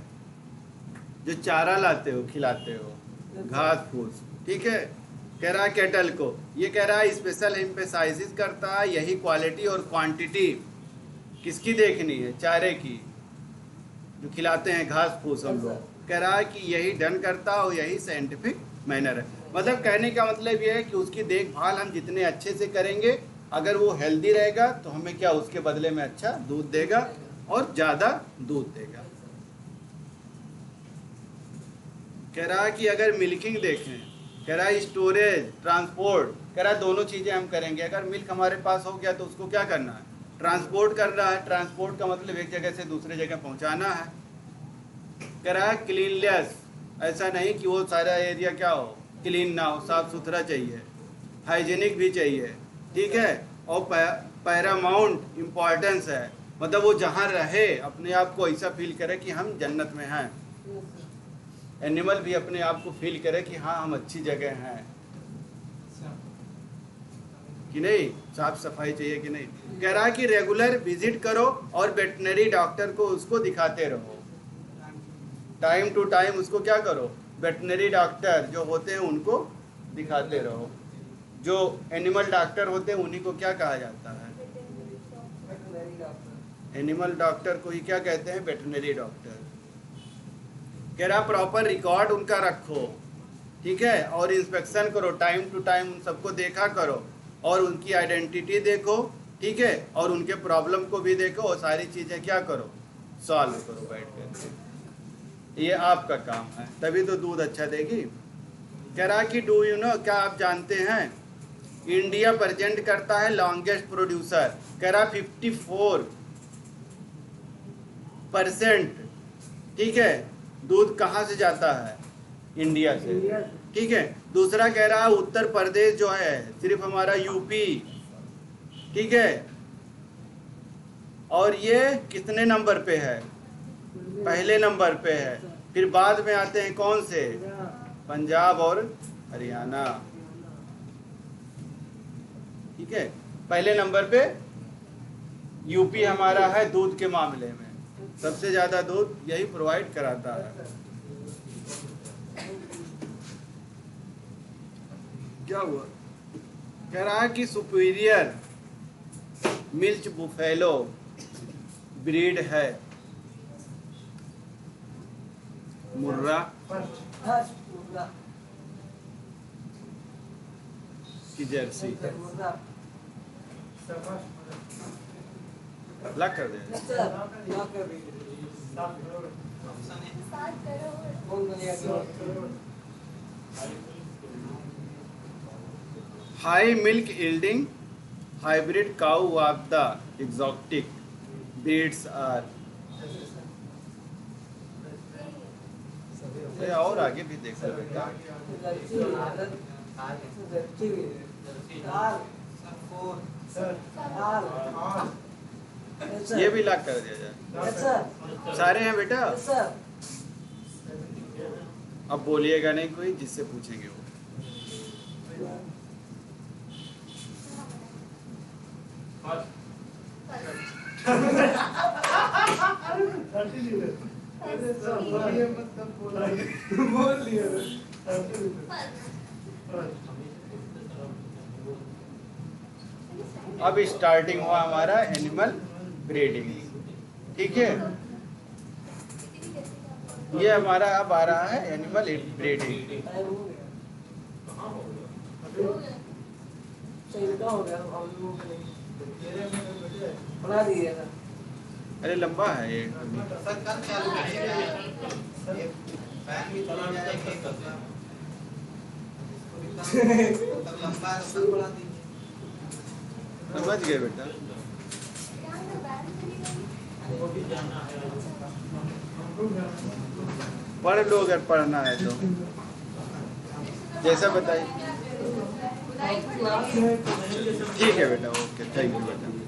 जो चारा लाते हो खिलाते हो घास फूस। ठीक है, कह रहा है कैटल को, ये कह रहा है स्पेशल एम्फेसाइसिस करता है, यही क्वालिटी और क्वांटिटी किसकी देखनी है, चारे की, जो खिलाते हैं घास फूस हम लोग। कह रहा है कि यही डन करता है और यही साइंटिफिक मैनर है। मतलब कहने का मतलब ये है कि उसकी देखभाल हम जितने अच्छे से करेंगे, अगर वो हेल्दी रहेगा तो हमें क्या उसके बदले में अच्छा दूध देगा और ज़्यादा दूध देगा। कह रहा है कि अगर मिल्किंग देखें, कह रहा है स्टोरेज, ट्रांसपोर्ट, कह रहा है दोनों चीज़ें हम करेंगे। अगर मिल्क हमारे पास हो गया तो उसको क्या करना है, ट्रांसपोर्ट करना है। ट्रांसपोर्ट का मतलब एक जगह से दूसरे जगह पहुंचाना है। कह रहा है क्लीनलेस, ऐसा नहीं कि वो सारा एरिया क्या हो, क्लीन ना हो, साफ सुथरा चाहिए, हाइजीनिक भी चाहिए। ठीक है, और पैरामाउंट इम्पॉर्टेंस है, मतलब वो जहाँ रहे अपने आप को ऐसा फील करे कि हम जन्नत में हैं। एनिमल भी अपने आप को फील करे कि हाँ हम अच्छी जगह हैं कि नहीं, साफ सफाई चाहिए कि नहीं। कह रहा है कि रेगुलर विजिट करो और वेटनरी डॉक्टर को उसको दिखाते रहो, टाइम टू टाइम उसको क्या करो, वेटनरी डॉक्टर जो होते हैं उनको दिखाते रहो। जो एनिमल डॉक्टर होते हैं उन्हीं को क्या कहा जाता है, एनिमल डॉक्टर को ही क्या कहते हैं, वेटनरी डॉक्टर। कह रहा प्रॉपर रिकॉर्ड उनका रखो। ठीक है, और इंस्पेक्शन करो, टाइम टू टाइम उन सबको देखा करो और उनकी आइडेंटिटी देखो। ठीक है, और उनके प्रॉब्लम को भी देखो और सारी चीज़ें क्या करो, सॉल्व करो बैठ कर। ये आपका काम है, तभी तो दूध अच्छा देगी। कह रहा कि डू यू नो, क्या आप जानते हैं इंडिया प्रेजेंट करता है लॉन्गेस्ट प्रोड्यूसर। कह रहा 54%। ठीक है, दूध कहाँ से जाता है, इंडिया से। ठीक है, दूसरा कह रहा है उत्तर प्रदेश जो है सिर्फ हमारा यूपी। ठीक है, और ये कितने नंबर पे है, पहले नंबर पे है। फिर बाद में आते हैं कौन से, पंजाब और हरियाणा। ठीक है, पहले नंबर पे यूपी हमारा है दूध के मामले में, सबसे ज्यादा दूध यही प्रोवाइड कराता है। क्या हुआ, कह रहा है कि सुपीरियर मिल्च बुफेलो ब्रीड है मुर्रा की जर्सी। लग कर दे, high milk yielding hybrid cow of the exotic breeds are. और आगे भी देख लो बेटा। ये भी लॉक कर दिया जाए। सारे हैं बेटा? अब बोलिएगा नहीं कोई, जिससे पूछेंगे वो। अब स्टार्टिंग हुआ हमारा एनिमल ब्रीडिंग, ठीक है। ये हमारा अब आ रहा है एनिमल ब्रीडिंग। अरे लंबा है ये। समझ गए बेटा? पढ़ लो अगर पढ़ना है तो, जैसा बताइए। ठीक है बेटा, ओके, थैंक यू बेटा।